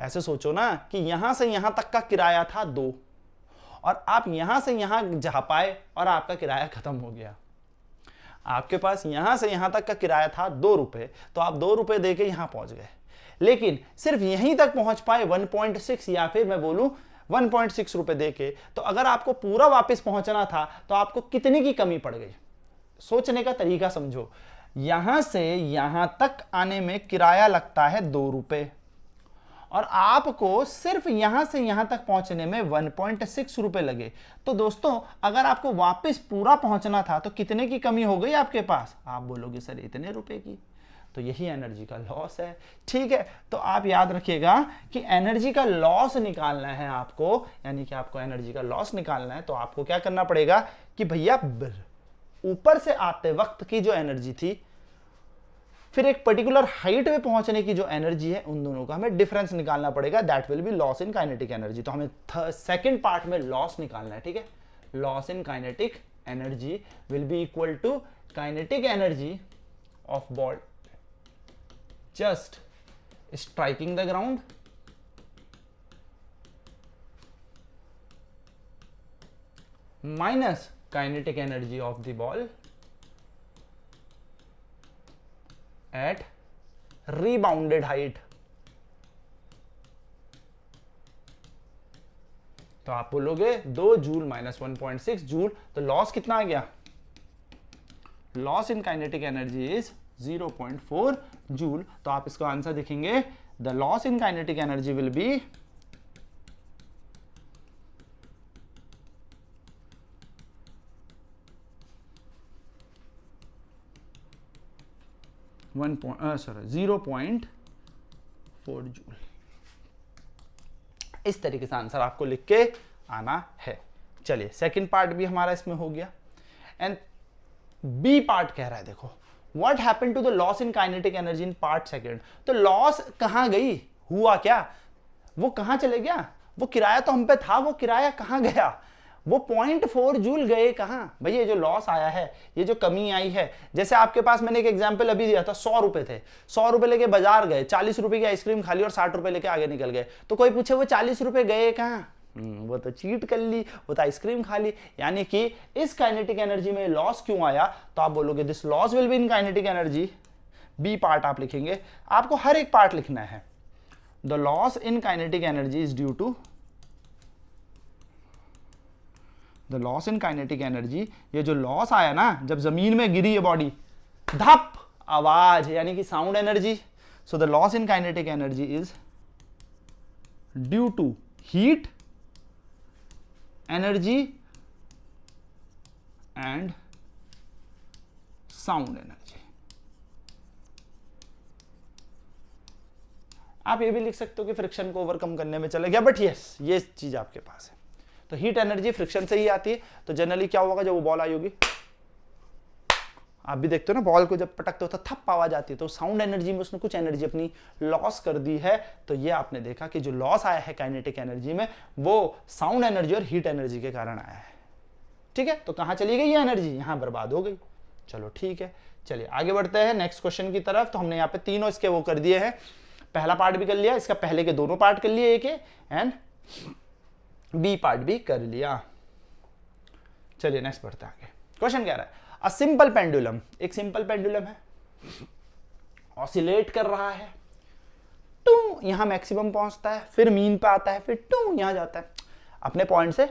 ऐसे सोचो ना कि यहां से यहां तक का किराया था 2, और आप यहां से यहां जा पाए और आपका किराया खत्म हो गया। आपके पास यहां से यहां तक का किराया था 2 रुपए, तो आप 2 रुपए देके यहां पहुंच गए, लेकिन सिर्फ यहीं तक पहुंच पाए 1.6, या फिर मैं बोलूं 1.6 रुपए देके। तो अगर आपको पूरा वापस पहुंचना था तो आपको कितने की कमी पड़ गई? सोचने का तरीका समझो। यहां से यहां तक आने में किराया लगता है 2 रुपए, और आपको सिर्फ यहां से यहां तक पहुंचने में 1.6 रुपए लगे। तो दोस्तों अगर आपको वापस पूरा पहुंचना था तो कितने की कमी हो गई आपके पास? आप बोलोगे सर इतने रुपए की। तो यही एनर्जी का लॉस है। ठीक है, तो आप याद रखिएगा कि एनर्जी का लॉस निकालना है आपको, यानी कि आपको एनर्जी का लॉस निकालना है तो आपको क्या करना पड़ेगा कि भैया ऊपर से आते वक्त की जो एनर्जी थी, फिर एक पर्टिकुलर हाइट पे पहुंचने की जो एनर्जी है, उन दोनों का हमें डिफरेंस निकालना पड़ेगा। That will be loss in kinetic energy. तो हमें सेकंड पार्ट में लॉस निकालना है। ठीक है, loss in kinetic energy will be equal to kinetic energy of ball just striking the ground minus kinetic energy of the ball at rebounded height। तो आप बोलोगे 2 जूल माइनस 1.6 जूल, तो लॉस कितना आ गया? Loss in kinetic energy is 0.4 joule. तो आप इसका आंसर देखेंगे, the loss in kinetic energy will be 0.4 joule. इस तरीके से आंसर आपको लिख के आना है। चलिए, सेकंड पार्ट भी हमारा इसमें हो गया। एंड बी पार्ट कह रहा है, देखो what happened to the loss in kinetic energy in part second. तो लॉस कहां गई, हुआ क्या, वो कहां चले गया? वो किराया तो हम पे था, वो किराया कहां गया? वो 0.4 जूल गए कहां? भाई ये जो लॉस आया है, ये जो कमी आई है, जैसे आपके पास मैंने एक एग्जांपल अभी दिया था, 100 रुपए थे, 100 रुपए लेके बाजार गए, 40 रुपए की आइसक्रीम खा ली और 60 रुपए लेके आगे निकल गए। तो कोई पूछे वो 40 रुपए गए कहां? वो तो चीट कर ली, वो तो आइसक्रीम खा ली। यानी कि इस काइनेटिक एनर्जी में लॉस क्यों आया? तो आप बोलोगे this loss will be in kinetic energy. B part आप लिखेंगे, आपको हर एक पार्ट लिखना है। The loss in kinetic energy is due to the loss in kinetic energy. ये जो लॉस आया ना, जब जमीन में गिरी ये बॉडी, धप आवाज, यानी कि sound energy. So the loss in kinetic energy is due to heat energy and sound energy. आप ये भी लिख सकते हो कि फ्रिक्शन को ओवरकम करने में चले गया, बट यस, ये चीज आपके पास है। तो हीट एनर्जी फ्रिक्शन से ही आती है। तो जनरली क्या होगा, जब वो बॉल आई होगी, आप भी देखते हो ना, बॉल को जब पटकते हो तो थप आवाज आती है, तो साउंड एनर्जी में उसने कुछ एनर्जी अपनी लॉस कर दी है। तो ये आपने देखा कि जो लॉस आया है काइनेटिक एनर्जी में, वो साउंड एनर्जी और हीट एनर्जी के कारण आया है। ठीक है, तो कहां चली गई ये एनर्जी? यहां बर्बाद हो गई। चलो ठीक है, चलिए आगे बढ़ते हैं नेक्स्ट क्वेश्चन की तरफ। तो हमने यहाँ पे तीनों इसके वो कर दिए हैं, पहला पार्ट भी कर लिया, इसका पहले के दोनों पार्ट कर लिए, एक एंड बी पार्ट भी कर लिया। चलिए नेक्स्ट बढ़ते हैं आगे। क्वेश्चन कह रहा है, अ सिंपल पेंडुलम, एक सिंपल पेंडुलम है, ऑसिलेट कर रहा है, टू यहां मैक्सिमम पहुंचता है, फिर मीन पे आता है, फिर टू यहां जाता है, अपने पॉइंट से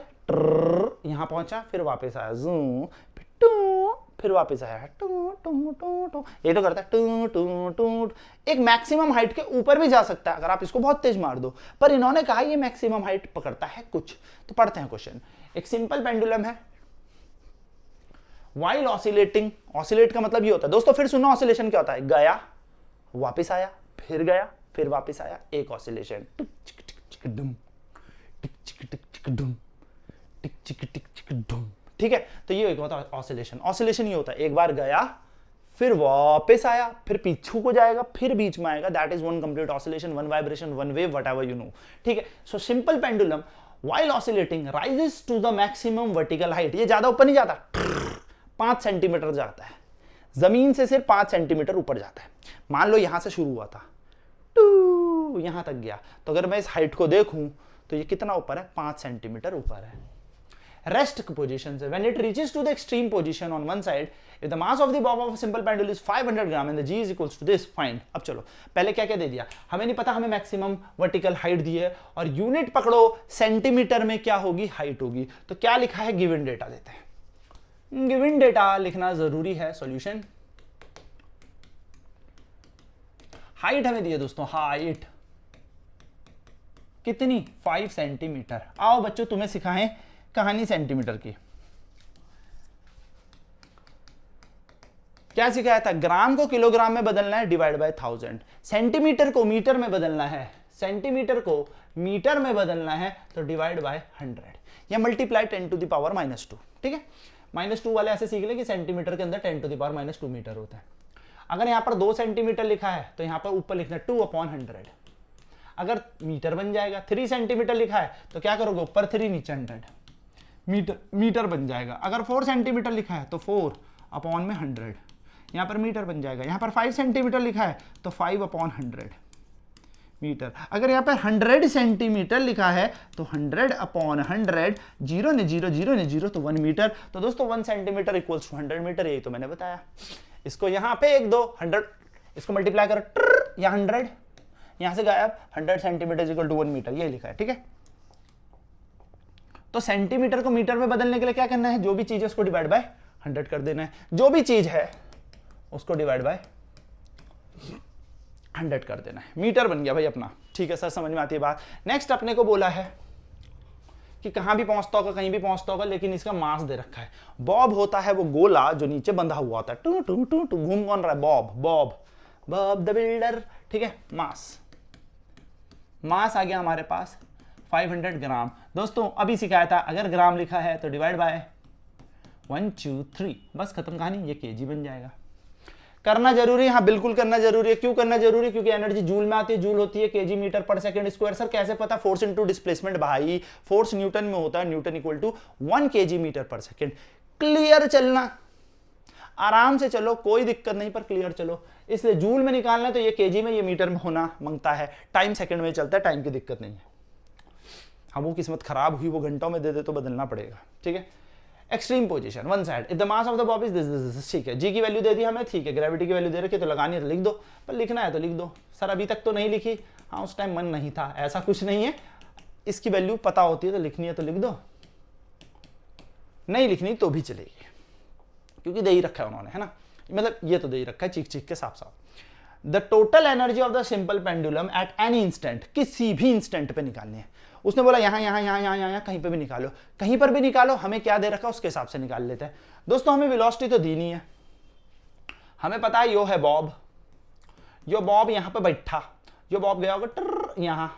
यहां पहुंचा, फिर वापस आया, जूम, फिर टू, फिर वापस आया, टू टू टू टू, ये तो करता है टू टू टू। एक मैक्सिमम हाइट के ऊपर भी जा सकता है अगर आप इसको बहुत तेज मार दो, पर इन्होंने कहा ये मैक्सिमम हाइट पकड़ता है कुछ। तो पढ़ते हैं क्वेश्चन। एक सिंपल पेंडुलम है, वाइल ऑसिलेटिंग, ऑसिलेट का मतलब ये होता है दोस्तों, फिर सुनो ऑसिलेशन क्या होता है, गया वापस आया, फिर गया, फिर वापस आया, एक ऑसिलेशन, टिक चिक टिक चिक डुम, टिक चिक टिक चिक डुम, टिक चिक टिक चिक डुम। ठीक है, तो ये होता है ऑसिलेशन। ऑसिलेशन ये होता है, एक बार गया, फिर वापस आया, फिर पीछू को जाएगा, फिर बीच में आएगा, that is one complete oscillation, one vibration, one wave, whatever you know. ठीक है, so simple pendulum while oscillating rises to the maximum vertical height. ये ज्यादा ऊपर नहीं जाता, 5 सेंटीमीटर जाता है, जमीन से सिर्फ 5 सेंटीमीटर ऊपर जाता है। मान लो यहां से शुरू हुआ था, टू यहां तक गया, तो अगर मैं इस हाइट को देखूं तो ये कितना ऊपर है, 5 सेंटीमीटर ऊपर है। रेस्ट पोजीशन से, when it reaches to the extreme position on one side, if the mass of the bob of a simple pendulum is 500 gram and the g is equals to this, find। अब चलो, पहले क्या क्या दे दिया, हमें नहीं पता, हमें मैक्सिमम वर्टिकल हाइट दी है, और यूनिट पकड़ो सेंटीमीटर में क्या होगी, हाइट होगी। तो क्या लिखा है, गिवन डेटा देते हैं, गिवन डेटा लिखना जरूरी है। सॉल्यूशन, हाइट हमें दी है दोस्तों, हाइट कितनी, 5 सेंटीमीटर। आओ बच्चों तुम्हें सिखाएं कहानी सेंटीमीटर की। क्या सिखाया था? ग्राम को किलोग्राम में बदलना है, डिवाइड बाय 1000। सेंटीमीटर को मीटर में बदलना है, सेंटीमीटर को मीटर में बदलना है, तो डिवाइड बाय 100 या मल्टीप्लाई 10 टू द पावर -2। ठीक है, -2 वाले ऐसे सीख ले कि सेंटीमीटर के अंदर 10 टू द पावर -2 मीटर होता है। अगर यहां पर 2 सेंटीमीटर लिखा है तो यहां पर ऊपर लिखना 2/100। अगर मीटर बन जाएगा, 3 सेंटीमीटर लिखा है तो क्या करोगे, ऊपर 3 नीचे 100, मीटर बन जाएगा। अगर 4 सेंटीमीटर लिखा है तो 4/100, यहां पर मीटर बन जाएगा। यहां पर 5 सेंटीमीटर लिखा है तो 5/100 मीटर। अगर यहां पर 100 सेंटीमीटर लिखा है तो 100/100, 0 ने 0, 0 ने 0 तो 1 मीटर। तो दोस्तों 1 सेंटीमीटर इक्वल्स टू 100 मीटर, यही तो मैंने बताया। इसको यहां पे 1 2 100, इसको मल्टीप्लाई करो, या 100 यहां से गायब, 100 सेंटीमीटर इक्वल टू 1 मीटर, ये लिखा है। ठीक है, तो सेंटीमीटर को मीटर में बदलने के लिए क्या करना है, जो भी चीज है उसको डिवाइड बाय 100 कर देना है, जो भी चीज है उसको डिवाइड बाय 100 कर देना है। मीटर बन गया भाई अपना। ठीक है सर, समझ में आती है बात। नेक्स्ट अपने को बोला है कि कहां भी पहुंचता होगा, कहीं भी पहुंचता होगा, लेकिन इसका मास दे रखा है। बॉब होता है वो गोला जो नीचे बंधा हुआ होता है, टू टू टू टू, घूम कौन रहा है, बॉब द बिल्डर। ठीक है, मास आ गया हमारे पास 500 ग्राम। दोस्तों अभी सिखाया था, अगर ग्राम लिखा है तो डिवाइड बाय 1 2 3, बस खत्म कहानी, ये केजी बन जाएगा। करना जरूरी है, हाँ बिल्कुल करना जरूरी है। क्यों करना जरूरी है? क्योंकि एनर्जी जूल में आती है, जूल होती है kg meter per second square. Sir कैसे पता? फोर्स इनटू डिस्प्लेसमेंट भाई, फोर्स न्यूटन में होता है, newton equal to 1 kg meter per second. Clear चलना, आराम से चलो, कोई दिक्कत नहीं, पर क्लियर चलो। इसलिए जूल में निकालना है तो ये केजी में, ये मीटर में होना मांगता है। टाइम सेकंड में चलता है, टाइम की दिक्कत नहीं है। हाँ वो किस्मत खराब हुई, वो घंटों में दे दे तो बदलना पड़ेगा। ठीक है, extreme position one side, if the mass of the Bob is this. ठीक है, जी की वैल्यू दे दी हमें, ठीक है, ग्रेविटी की वैल्यू दे रखी है तो लगानी है तो लिख दो, पर लिखना है तो लिख दो। सर अभी तक तो नहीं लिखी, हाँ उस टाइम मन नहीं था, ऐसा कुछ नहीं है। इसकी वैल्यू पता होती है तो लिखनी है तो लिख दो, नहीं लिखनी तो भी चलेगी, क्योंकि दे ही रखा है उन्होंने, है ना, मतलब ये तो दे ही रखा है चीख के साफ साफ। The total energy of the simple pendulum at any instant, किसी भी इंस्टेंट पे निकालनी है। उसने बोला यहां यहां यहां यहां यहां, कहीं पे भी निकालो, कहीं पर भी निकालो, हमें क्या दे रखा है उसके हिसाब से निकाल लेते हैं। दोस्तों हमें वेलोसिटी तो दी नहीं है, हमें पता है यो है बॉब, यो बॉब यहां पे बैठा, यो बॉब गया होगा टर यहां,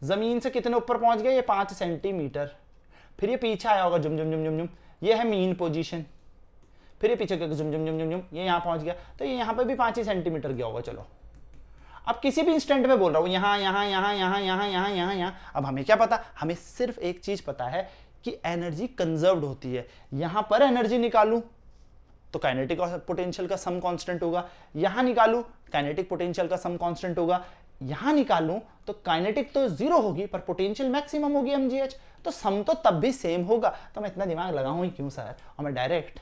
जमीन से कितने ऊपर पहुंच गया, ये 5 सेंटीमीटर, फिर ये पीछे आया होगा जुम जुम जुम जुम जुम, ये है मीन पोजीशन, फिर ये पीछे जुम जुम जुम जुम जुम, ये यहां पहुंच गया, तो ये यहां पे भी 5 ही सेंटीमीटर गया होगा। चलो अब किसी भी इंस्टेंट में बोल रहा हूं, यहां यहां यहां यहां यहां यहां यहां यहां। अब हमें क्या पता, हमें सिर्फ एक चीज पता है कि एनर्जी कंजर्व्ड होती है। यहां पर एनर्जी निकालूं तो काइनेटिक पोटेंशियल का सम कांस्टेंट होगा, यहां निकालूं काइनेटिक पोटेंशियल का सम कांस्टेंट होगा, यहां निकालूं तो काइनेटिक तो 0 होगी पर पोटेंशियल मैक्सिमम होगी mgh, तो सम तो तब भी सेम होगा। तो मैं इतना दिमाग लगाऊं ही क्यों सर, और मैं डायरेक्ट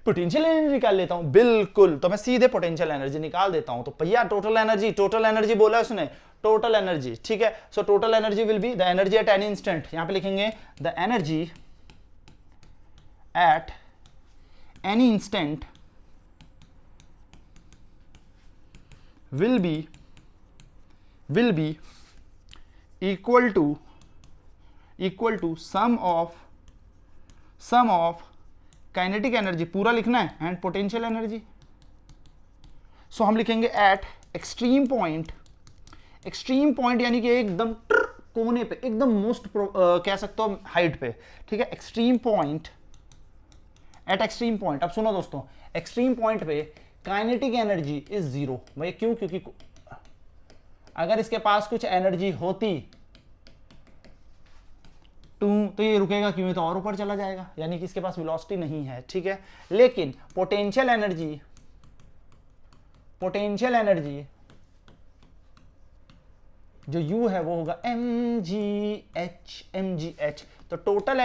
पोटेंशियल एनर्जी निकाल लेता हूं। बिल्कुल, तो मैं सीधे पोटेंशियल एनर्जी निकाल देता हूं। तो भैया टोटल एनर्जी बोला उसने, टोटल एनर्जी, ठीक है। So total energy will be the energy at any instant, यहां पे लिखेंगे the energy at any instant will be equal to sum of kinetic energy, पूरा लिखना है, एंड पोटेंशियल एनर्जी। सो हम लिखेंगे एट एक्सट्रीम पॉइंट यानी कि एकदम कोने पे, एकदम मोस्ट कह सकते हो हाइट पे, ठीक है। Extreme point, eight extreme point. अब सुनो दोस्तों, एक्सट्रीम पॉइंट पे काइनेटिक एनर्जी इज 0। भाई क्यों? क्योंकि अगर इसके पास कुछ एनर्जी होती तो ये रुकेगा क्यों, तो और ऊपर चला जाएगा, यानी कि इसके पास वेलोसिटी नहीं है, ठीक है। लेकिन पोटेंशियल एनर्जी जो U है वो होगा mgh। तो टोटल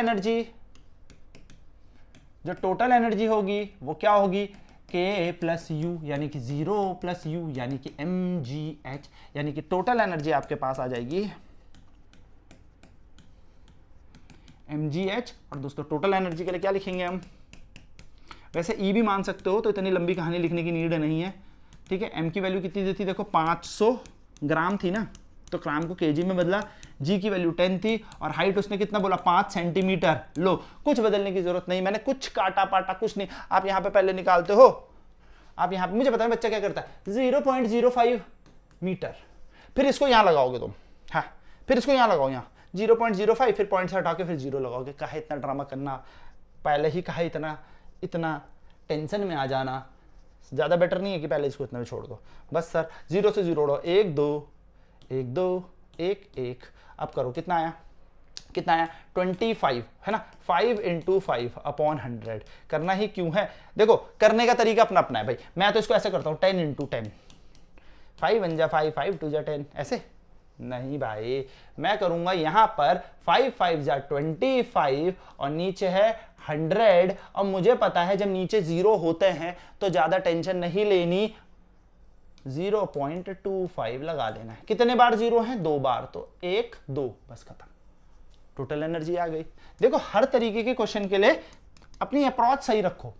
एनर्जी होगी वो क्या होगी, K प्लस U, यानी कि 0 प्लस U यानी कि mgh, यानी कि टोटल एनर्जी आपके पास आ जाएगी mgh। और दोस्तों टोटल एनर्जी के लिए क्या लिखेंगे हम, वैसे E भी मान सकते हो, तो इतनी लंबी कहानी लिखने की नीड नहीं है, ठीक है। M की वैल्यू कितनी दी थी, देखो 500 ग्राम थी ना, तो ग्राम को केजी में बदला, जी की वैल्यू 10 थी और हाइट उसने कितना बोला 5 सेंटीमीटर। लो कुछ बदलने की जरूरत नहीं, मैंने कुछ काटा पाटा कुछ नहीं, आप यहाँ पे पहले निकालते हो, आप यहाँ पे मुझे पता है बच्चा क्या करता है 0.05 मीटर, फिर इसको यहाँ लगाओगे तुम, हाँ फिर इसको यहाँ लगाओ, यहाँ 0.05, फिर पॉइंट से हटा के फिर जीरो लगाओगे। कहा इतना ड्रामा करना, पहले ही कहा इतना टेंशन में आ जाना ज़्यादा बेटर नहीं है कि पहले इसको इतना भी छोड़ दो। बस सर 0 से 0 उड़ो, 1 2 1 2 1 1, अब करो कितना आया 25 है ना, 5 × 5 अपॉन 100। करना ही क्यों है, देखो करने का तरीका अपना अपना है भाई। मैं तो इसको ऐसे करता हूँ 10 × 10, 5 1 जा 5, 5 2 जा 10, ऐसे नहीं भाई, मैं करूंगा यहां पर 5 5 जा 25 और नीचे है 100। और मुझे पता है जब नीचे 0 होते हैं तो ज्यादा टेंशन नहीं लेनी, 0.25 लगा देना है। कितने बार 0 है, 2 बार, तो 1 2, बस खत्म, टोटल एनर्जी आ गई। देखो हर तरीके के क्वेश्चन के लिए अपनी अप्रोच सही रखो,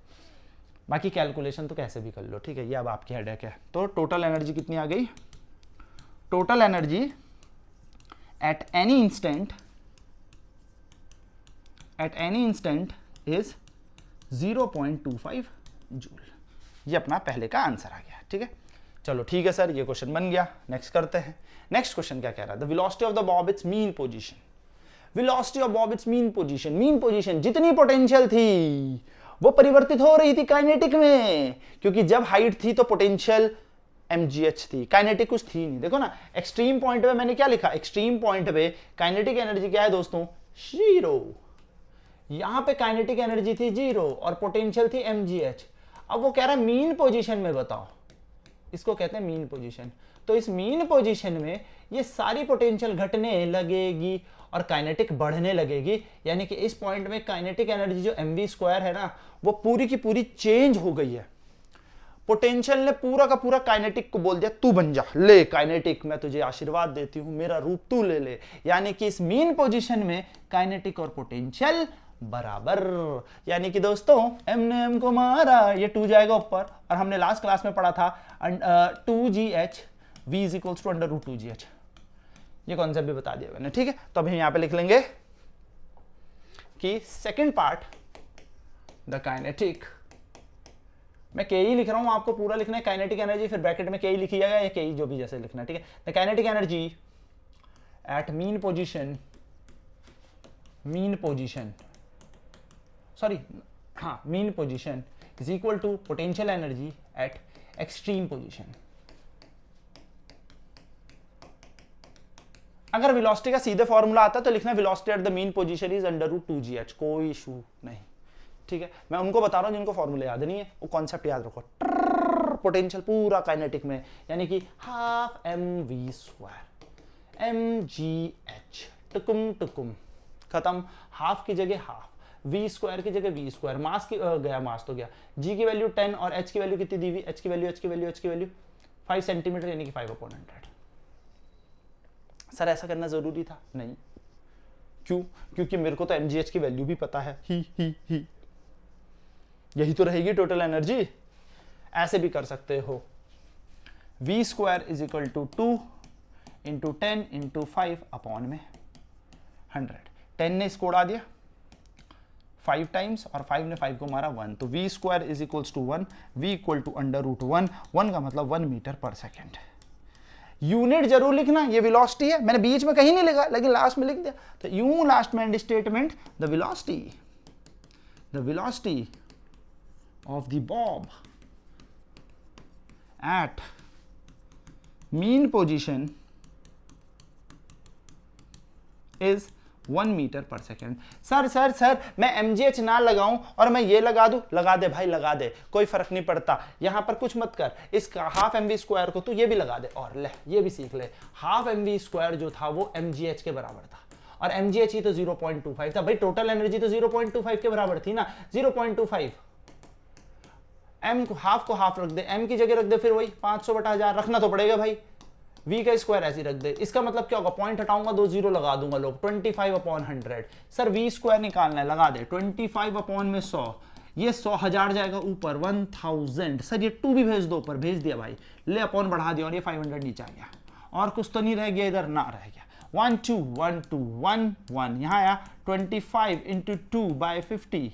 बाकी कैलकुलेशन तो कैसे भी कर लो, ठीक है, ये अब आपकी हेडेक है। तो टोटल एनर्जी कितनी आ गई, total energy at any instant is 0.25 joule. ये अपना पहले का आंसर आ गया, ठीक है। चलो ठीक है सर, ये क्वेश्चन बन गया। नेक्स्ट करते हैं। नेक्स्ट क्वेश्चन क्या कह रहा है, the velocity of the Bob it's mean position, velocity of Bob it's mean position, mean position जितनी पोटेंशियल थी वो परिवर्तित हो रही थी काइनेटिक में, क्योंकि जब हाइट थी तो पोटेंशियल mgh थी, काइनेटिक कुछ थी नहीं। देखो ना एक्सट्रीम पॉइंट पे मैंने क्या लिखा, एक्सट्रीम पॉइंट पे काइनेटिक एनर्जी क्या है दोस्तों, 0। यहां पे काइनेटिक एनर्जी थी 0 और पोटेंशियल थी mgh। अब वो कह रहा है मीन पोजीशन में बताओ, इसको कहते हैं मीन पोजीशन। तो इस मीन पोजीशन में ये सारी पोटेंशियल घटने लगेगी और काइनेटिक बढ़ने लगेगी, यानी कि इस पॉइंट में काइनेटिक एनर्जी जो mv² है ना, वो पूरी की पूरी चेंज हो गई है। पोटेंशियल ने पूरा का पूरा काइनेटिक को बोल दिया तू बन जा, ले काइनेटिक मैं तुझे आशीर्वाद देती हूं, मेरा रूप तू ले ले। यानी कि इस मीन पोजीशन में काइनेटिक और पोटेंशियल बराबर, यानी कि दोस्तों m ने m को मारा, ये 2 जाएगा ऊपर, और हमने लास्ट क्लास में पढ़ा था 2gh v = √2gh, ये कॉन्सेप्ट भी बता दिया मैंने, ठीक है। तो अभी यहां पे लिख लेंगे कि सेकंड पार्ट द काइनेटिक, मैं के ही लिख रहा हूं, आपको पूरा लिखना है काइनेटिक एनर्जी, फिर ब्रैकेट में के ही लिखी जाएगा या के ही जो भी जैसे लिखना है, ठीक है। The kinetic energy at mean position is equal to potential energy at extreme position. अगर वेलोसिटी का सीधे फॉर्मूला आता तो लिखना velocity at the mean position is √2gh, कोई इशू नहीं, ठीक है। मैं उनको बता रहा हूं जिनको फॉर्मूला याद नहीं है, वो कॉन्सेप्ट याद रखो। पोटेंशियल पूरा काइनेटिक में, यानी कि हाफ mv², mgh, टुकुम खत्म, हाफ की जगह हाफ, v² की जगह v², मास की गया, मास तो गया, g की वैल्यू 10 और h की वैल्यू कितनी दी हुई, h की वैल्यू 5 सेंटीमीटर, यानी कि 5/100। सर ऐसा करना जरूरी था? नहीं। क्यों? क्योंकि मेरे को तो mgh की वैल्यू भी पता है, ही यही तो रहेगी टोटल एनर्जी। ऐसे भी कर सकते हो, v² = 2 × 10 × 5 अपॉन में 100। 10 ने इसको उड़ा दिया 5 टाइम्स और 5 ने 5 को मारा 1, तो v² = 1, v = √1, 1 का मतलब 1 मीटर पर सेकेंड। यूनिट जरूर लिखना, ये वेलोसिटी है, मैंने बीच में कहीं नहीं लिखा लेकिन लास्ट में लिख दिया, तो यूं लास्ट में end statement, the velocity of the bob at mean position is 1 meter per second. Sir मैं mgh ना लगाऊं और मैं ये लगा दूं, लगा दे भाई लगा दे, कोई फर्क नहीं पड़ता, यहां पर कुछ मत कर, इसका हाफ mv² को तू ये भी लगा दे, और ले ये भी सीख ले, हाफ mv² जो था वो mgh के बराबर था, और mgh ही तो 0.25 था भाई, टोटल एनर्जी तो 0.25 के बराबर थी ना, 0.25। m को हाफ रख दे, m की जगह रख दे, फिर वही 500/1000 रखना तो पड़ेगा भाई, v का स्क्वायर ऐसे रख दे, इसका मतलब क्या होगा, पॉइंट हटाऊंगा 2 0 लगा दूंगा लोग, 25/100। सर v² निकालना है, लगा दे 25/100, ये 100,000 जाएगा ऊपर, 1000। सर ये 2 भी भेज दो ऊपर, भेज दिया भाई, ले अपॉन बढ़ा दिया और ये 500 नीचे आ गया, और कुछ तो नहीं रह गया इधर, ना रह गया। 1 2 1 2 1 1, यहाँ आया 25 इंटू 2 बाई 50,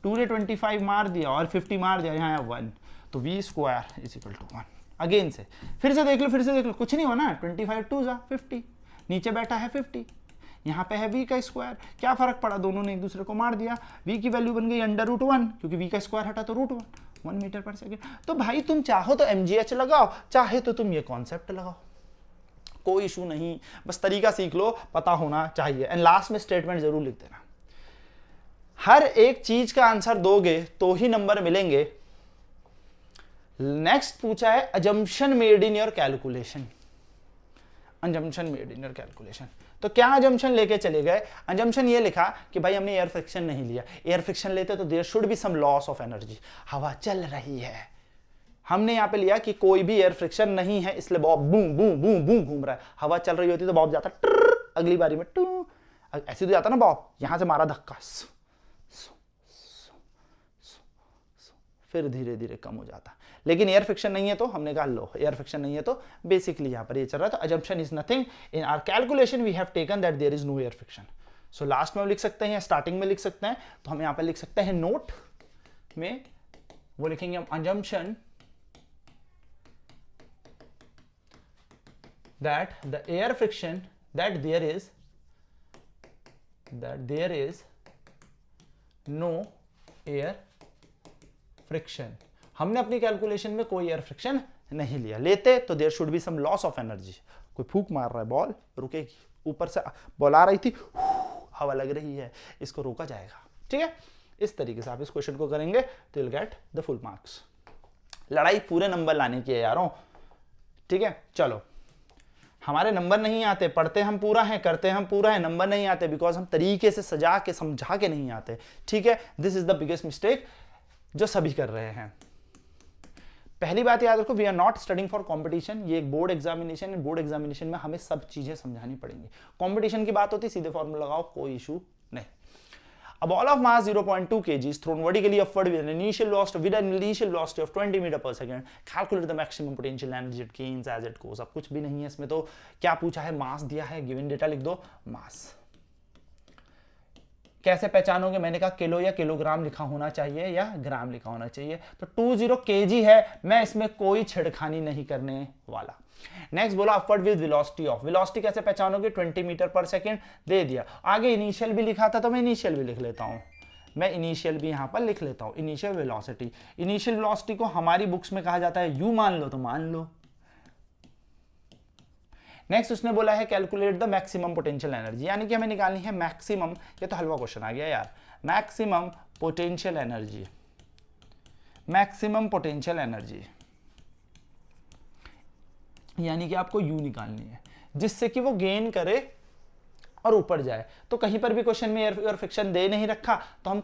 2 ने 25 मार दिया और 50 मार दिया, यहाँ आया 1, तो v square is equal to 1। Again से फिर से देख लो, कुछ नहीं होना, 25 2 जा 50, नीचे बैठा है 50, यहाँ पे है v का स्क्वायर, क्या फर्क पड़ा, दोनों ने एक दूसरे को मार दिया, v की वैल्यू बन गई √1, क्योंकि v का स्क्वायर हटा तो √1 मीटर पर सेकेंड। तो भाई तुम चाहो तो mgh लगाओ, चाहे तो तुम ये कॉन्सेप्ट लगाओ, कोई इशू नहीं, बस तरीका सीख लो, पता होना चाहिए। एंड लास्ट में स्टेटमेंट जरूर लिख देना, हर एक चीज का आंसर दोगे तो ही नंबर मिलेंगे। नेक्स्ट पूछा है assumption made in your calculation, assumption made in your calculation. तो क्या अजम्पशन लेके चले गए, अजम्पशन ये लिखा कि भाई हमने एयर फ्रिक्शन नहीं लिया, एयर फ्रिक्शन लेते तो there should be some loss of energy, हवा चल रही है, हमने यहाँ पे लिया कि कोई भी एयर फ्रिक्शन नहीं है, इसलिए बॉब बू बू बू बू घूम रहा है, हवा चल रही होती तो बॉब जाता अगली बारी में टू, ऐसे तो जाता ना बॉब, यहां से मारा धक्का, फिर धीरे धीरे कम हो जाता। लेकिन एयर फ्रिक्शन नहीं है तो हमने कहा लो, एयर फ्रिक्शन नहीं है तो बेसिकली यहां पर ये चल रहा है। तो assumption is nothing, in our calculation we have taken that there is no air friction. So last में लिख सकते हैं या स्टार्टिंग में लिख सकते हैं, तो हम यहां पर लिख सकते हैं नोट में, वो लिखेंगे हम assumption that the air friction that there is no air friction। हमने अपनी कैलकुलेशन में कोई एयर फ्रिक्शन नहीं लिया, लेते तो there should be some loss of energy. कोई फूंक मार रहा है, बॉल रुकेगी, ऊपर से बॉल आ रही थी, हवा लग रही है, इसको रोका जाएगा। ठीक है, इस तरीके से आप इस क्वेश्चन को करेंगे तो will get the full marks. लड़ाई पूरे नंबर लाने की है यारों। ठीक है, चलो, हमारे नंबर नहीं आते, पढ़ते हम पूरा है, करते हम पूरा है, नंबर नहीं आते बिकॉज हम तरीके से सजा के समझा के नहीं आते। ठीक है, this is the biggest mistake जो सभी कर रहे हैं। पहली बात याद रखो, we are not studying for competition, ये एक बोर्ड एग्जामिनेशन है, बोर्ड एग्जामिनेशन में हमें सब चीजें समझानी पड़ेंगी। कंपटीशन की बात होती सीधे फॉर्मूला लगाओ, कोई इशू नहीं। A ball of mass 0.2 kg is thrown vertically upward with an initial velocity of 20 meter per second. Calculate the maximum potential energy it gains as it goes. अब कुछ भी नहीं है इसमें, तो क्या पूछा है, मास दिया है, गिवन डेटा लिख दो, मास। कैसे पहचानोगे, मैंने कहा किलो या किलोग्राम लिखा होना चाहिए या ग्राम लिखा होना चाहिए, तो 20 kg है, मैं इसमें कोई छिड़खानी नहीं करने वाला। नेक्स्ट बोला upward with velocity of, velocity कैसे पहचानोगे, 20 मीटर पर सेकेंड दे दिया, आगे इनिशियल भी लिखा था तो मैं इनिशियल भी लिख लेता हूं, मैं इनिशियल भी यहां पर लिख लेता हूं, इनिशियल वेलोसिटी। इनिशियल वेलोसिटी को हमारी बुक्स में कहा जाता है यू, मान लो तो मान लो। नेक्स्ट उसने बोला है calculate the maximum potential energy, यानी कि हमें निकालनी है मैक्सिमम, ये तो हलवा क्वेश्चन आ गया यार, maximum potential energy, maximum potential energy, यानी कि आपको यू निकालनी है जिससे कि वो गेन करे और ऊपर जाए। तो कहीं पर भी क्वेश्चन में एयर फ्रिक्शन दे नहीं रखा तो हम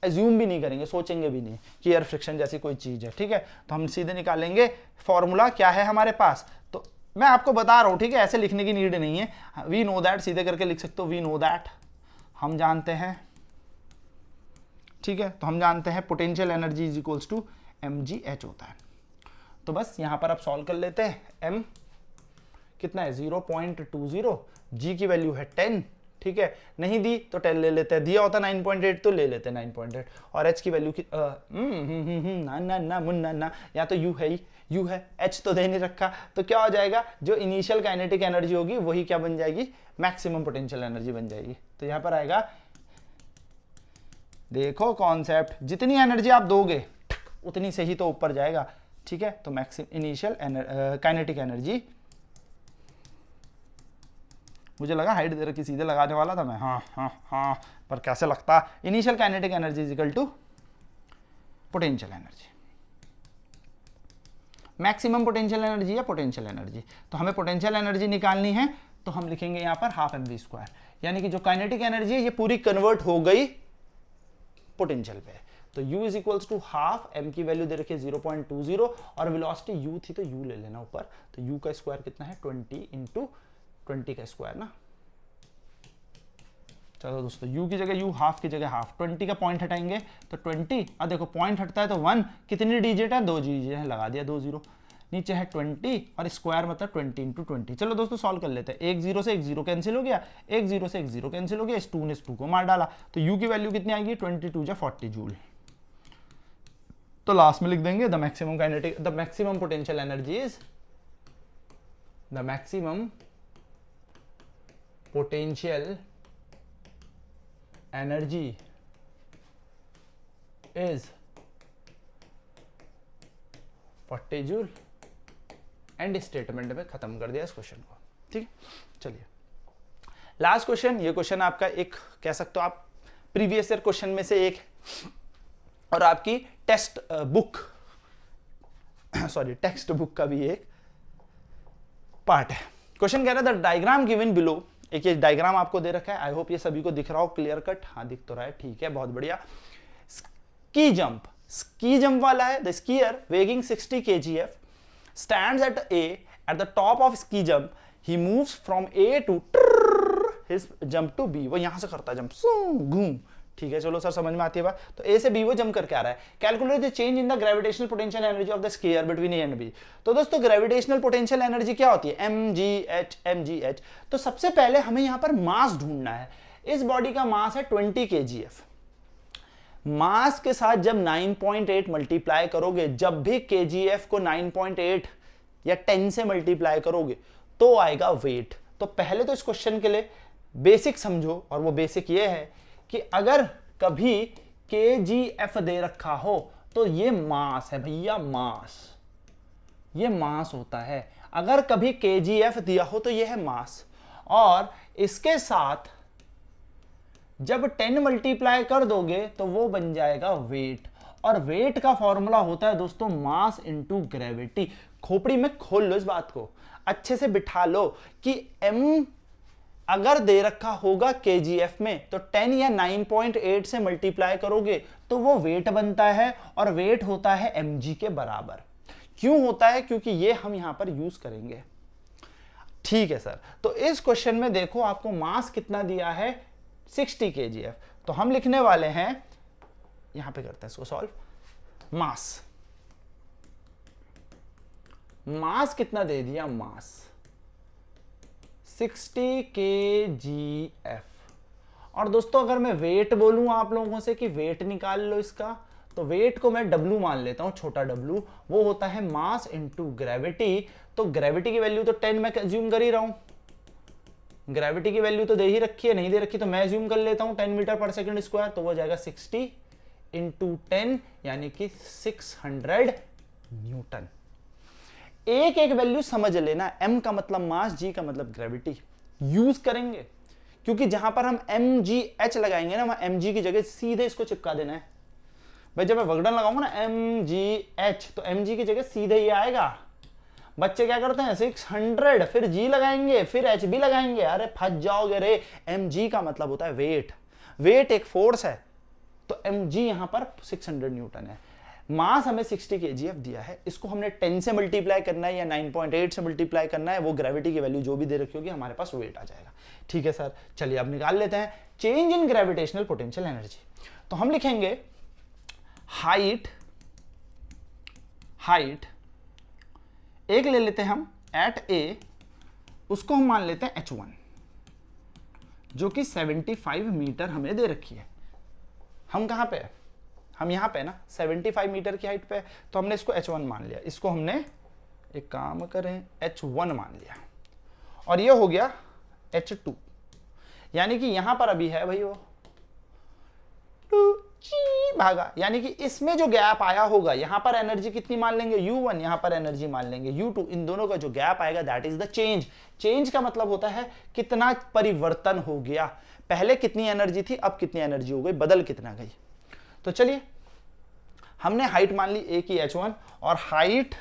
एज्यूम भी नहीं करेंगे, सोचेंगे भी नहीं कि एयर फ्रिक्शन जैसी कोई चीज है। ठीक है, तो हम सीधे निकालेंगे फॉर्मूला क्या है हमारे पास, तो मैं आपको बता रहा हूं, ठीक है, ऐसे लिखने की नीड नहीं है, वी नो दैट सीधे करके लिख सकते हो, वी नो दैट, हम जानते हैं। ठीक है, तो हम जानते हैं potential energy is equals to mgh होता है। तो बस यहां पर आप सॉल्व कर लेते हैं, m कितना है 0.20, g की वैल्यू है 10। ठीक है, नहीं दी तो 10 ले लेते हैं, दिया होता 9.8 तो ले लेते हैं 9.8, और h की वैल्यू की ना ना ना मुन्ना ना, या तो u है ही, u है, h तो दे नहीं रखा, तो क्या हो जाएगा, जो इनिशियल काइनेटिक एनर्जी होगी वही क्या बन जाएगी, मैक्सिमम पोटेंशियल एनर्जी बन जाएगी। तो यहां पर आएगा, देखो कॉन्सेप्ट, जितनी एनर्जी आप दोगे उतनी से ही तो ऊपर जाएगा। ठीक है, तो मैक्सिमम इनिशियल काइनेटिक एनर्जी, मुझे लगा हाइट दे रखी, सीधे लगाने वाला था मैं, हाँ, पर कैसे लगता, initial kinetic energy is equal to potential energy, maximum potential energy या पोटेंशियल एनर्जी। तो हमें पोटेंशियल एनर्जी निकालनी है, तो हम लिखेंगे यहां पर हाफ mv², यानी कि जो काइनेटिक एनर्जी है ये पूरी कन्वर्ट हो गई पोटेंशियल पे। तो u is equals to half, m की वैल्यू दे रखी है 0.20 और वेलोसिटी u थी तो u ले लेना ऊपर, तो u का स्क्वायर कितना है 20 इंटू 20 का स्क्वायर ना। चलो दोस्तों, u की जगह u, हाफ की जगह हाफ, 20 का पॉइंट हटाएंगे तो 20, अब देखो पॉइंट हटता है तो 1, कितनी डिजिट है, 2 डिजिट है, लगा दिया 2 0, नीचे है 20 और स्क्वायर मतलब 20 इंटू 20। चलो दोस्तों सॉल्व कर लेते हैं। एक जीरो से एक जीरो कैंसिल हो गया, एक जीरो से एक जीरो कैंसिल हो गया, इस 2 ने इस 2 को मार डाला, तो u की वैल्यू कितनी आएगी 22 या 40 जूल। तो लास्ट में लिख देंगे the maximum kinetic, the maximum potential energy is, the maximum potential energy is 40 joule. And statement में खत्म कर दिया इस क्वेश्चन को। ठीक है, चलिए लास्ट क्वेश्चन। ये क्वेश्चन आपका एक कह सकते हो आप प्रीवियस ईयर क्वेश्चन में से एक और आपकी text book sorry text book का भी एक पार्ट है। क्वेश्चन कह रहा है द डायग्राम गिवन बिलो, एक ये डायग्राम आपको दे रखा है, आई होप ये सभी को दिख रहा हो क्लियर कट। हाँ दिख तो रहा है, ठीक है, बहुत बढ़िया। स्की जंप वाला है। The skier weighing 60 kgf stands at A at the top of ski jump. He moves from A to his jump to B. वो यहां से करता है जंप, घूम। ठीक है, चलो सर समझ में आती है बात। तो ए से बी वो जंप करके आ रहा है। Calculate the change in the gravitational potential energy of the sphere between A and B. तो दोस्तों ग्रेविटेशनल पोटेंशियल एनर्जी क्या होती है, mgh। तो सबसे पहले हमें यहां पर मास ढूंढना है। इस बॉडी का मास है 20 kgf। मास के साथ जब 9.8 मल्टीप्लाई करोगे, जब भी kgf को 9.8 या 10 से मल्टीप्लाई करोगे तो आएगा वेट। तो पहले तो इस क्वेश्चन के लिए बेसिक समझो, और वो बेसिक ये है कि अगर कभी kgf दे रखा हो तो ये मास है भैया, मास, ये मास होता है। अगर कभी kgf दिया हो तो ये है मास, और इसके साथ जब 10 मल्टीप्लाई कर दोगे तो वो बन जाएगा वेट। और वेट का फॉर्मूला होता है दोस्तों मास इनटू ग्रेविटी। खोपड़ी में खोल लो इस बात को, अच्छे से बिठा लो कि m अगर दे रखा होगा kgf में तो 10 या 9.8 से मल्टीप्लाई करोगे तो वो वेट बनता है, और वेट होता है mg के बराबर। क्यों होता है, क्योंकि ये हम यहां पर यूज करेंगे। ठीक है सर, तो इस क्वेश्चन में देखो आपको मास कितना दिया है 60 kgf। तो हम लिखने वाले हैं, यहां पे करते हैं इसको सॉल्व। मास कितना दे दिया, मास 60 kgf। और दोस्तों अगर मैं वेट बोलूं आप लोगों से कि वेट निकाल लो इसका, तो वेट को मैं W मान लेता हूं, छोटा w, वो होता है मास इनटू ग्रेविटी। तो ग्रेविटी की वैल्यू तो 10 मैं एज्यूम कर ही रहा हूं, ग्रेविटी की वैल्यू तो दे ही रखी है, नहीं दे रखी तो मैं एज्यूम कर लेता हूं 10 मीटर पर सेकंड स्क्वायर। तो वो हो जाएगा 60 इंटू 10 यानी कि 600 न्यूटन। एक एक वैल्यू समझ लेना, m का मतलब मास, g का मतलब ग्रेविटी यूज करेंगे, क्योंकि जहां पर हम mgh लगाएंगे ना, वहां mg की जगह सीधे इसको चिपका देना है। भाई जब मैं वर्गडन लगाऊंगा ना mgh, तो mg की जगह सीधे ही आएगा। बच्चे क्या करते हैं 600 फिर g लगाएंगे फिर h भी लगाएंगे, अरे फंस जाओगे रे। mg का मतलब होता है वेट, वेट एक फोर्स है, तो mg यहां पर 600 न्यूटन है। मास हमें 60 kgf दिया है, इसको हमने 10 से मल्टीप्लाई करना है या 9.8 से मल्टीप्लाई करना है, वो ग्रेविटी की वैल्यू जो भी दे रखी होगी हमारे पास वेट आ जाएगा। ठीक है सर, चलिए अब निकाल लेते हैं change in gravitational potential energy. तो हम लिखेंगे हाइट एक ले लेते हैं हम एट ए, उसको हम मान लेते हैं h1, जो कि 75 मीटर हमें दे रखी है। हम कहां पे है, हम यहां पे ना 75 मीटर की हाइट पे, तो हमने इसको h1 मान लिया। इसको हमने एक काम करें h1 मान लिया, और ये हो गया h2, यानी कि यहां पर अभी है भाई वो 2g भागा, यानी कि इसमें जो गैप आया होगा, यहां पर एनर्जी कितनी मान लेंगे u1, यहां पर एनर्जी मान लेंगे u2, इन दोनों का जो गैप आएगा that is the change. Change का मतलब होता है कितना परिवर्तन हो गया, पहले कितनी एनर्जी थी अब कितनी एनर्जी हो गई, बदल कितना गई। तो चलिए हमने हाइट मान ली ए की h1, और हाइट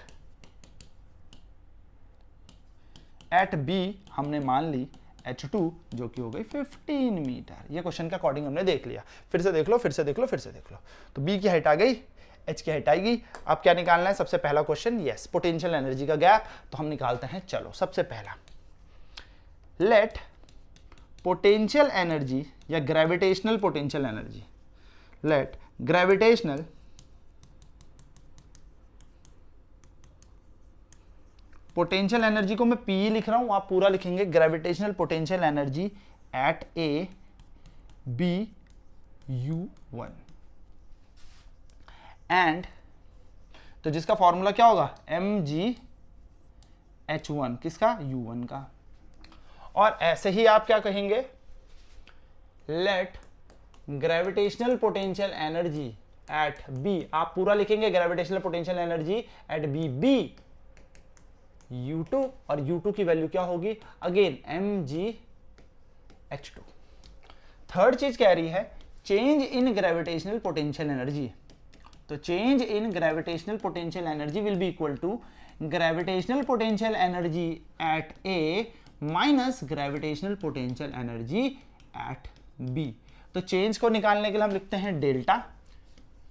एट बी हमने मान ली h2, जो कि हो गई 15 मीटर। ये क्वेश्चन के अकॉर्डिंग हमने देख लिया। फिर से देख लो, फिर से देख लो, फिर से देख लो। तो b की हाइट आ गई, h की हाइट आएगी। अब क्या निकालना है, सबसे पहला क्वेश्चन, यस पोटेंशियल एनर्जी का गैप। तो हम निकालते हैं, चलो सबसे पहला लेट पोटेंशियल एनर्जी या gravitational potential energy, let gravitational potential energy को मैं पी लिख रहा हूं, आप पूरा लिखेंगे, gravitational potential energy at A be U1 and, तो जिसका फॉर्मूला क्या होगा, mgh1, किसका, U1 का। और ऐसे ही आप क्या कहेंगे, let gravitational potential energy at B, आप पूरा लिखेंगे, gravitational potential energy at B U2, और U2 की वैल्यू क्या होगी, अगेन mgh2। थर्ड चीज कह रही है change in gravitational potential energy, तो change in gravitational potential energy will be equal to gravitational potential energy at A minus gravitational potential energy at B. तो चेंज को निकालने के लिए हम लिखते हैं डेल्टा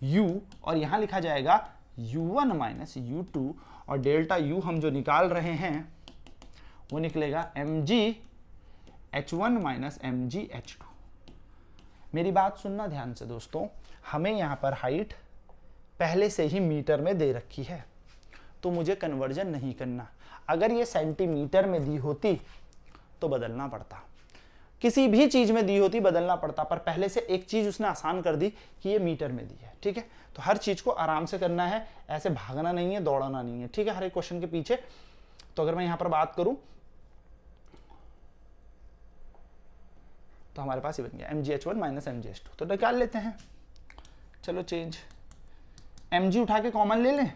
U, और यहां लिखा जाएगा U1 माइनस U2, और डेल्टा U हम जो निकाल रहे हैं वो निकलेगा mgh1 माइनस mgh2। मेरी बात सुनना ध्यान से दोस्तों, हमें यहां पर हाइट पहले से ही मीटर में दे रखी है, तो मुझे कन्वर्जन नहीं करना। अगर ये सेंटीमीटर में दी होती तो बदलना पड़ता, किसी भी चीज में दी होती बदलना पड़ता, पर पहले से एक चीज उसने आसान कर दी कि ये मीटर में दी है। ठीक है, तो हर चीज को आराम से करना है, ऐसे भागना नहीं है, दौड़ाना नहीं है। ठीक है, हर एक क्वेश्चन के पीछे। तो अगर मैं यहां पर बात करूं तो हमारे पास ये बन गया mgh1 माइनस mgh2, तो निकाल लेते हैं। चलो चेंज, mg उठा के कॉमन ले लें,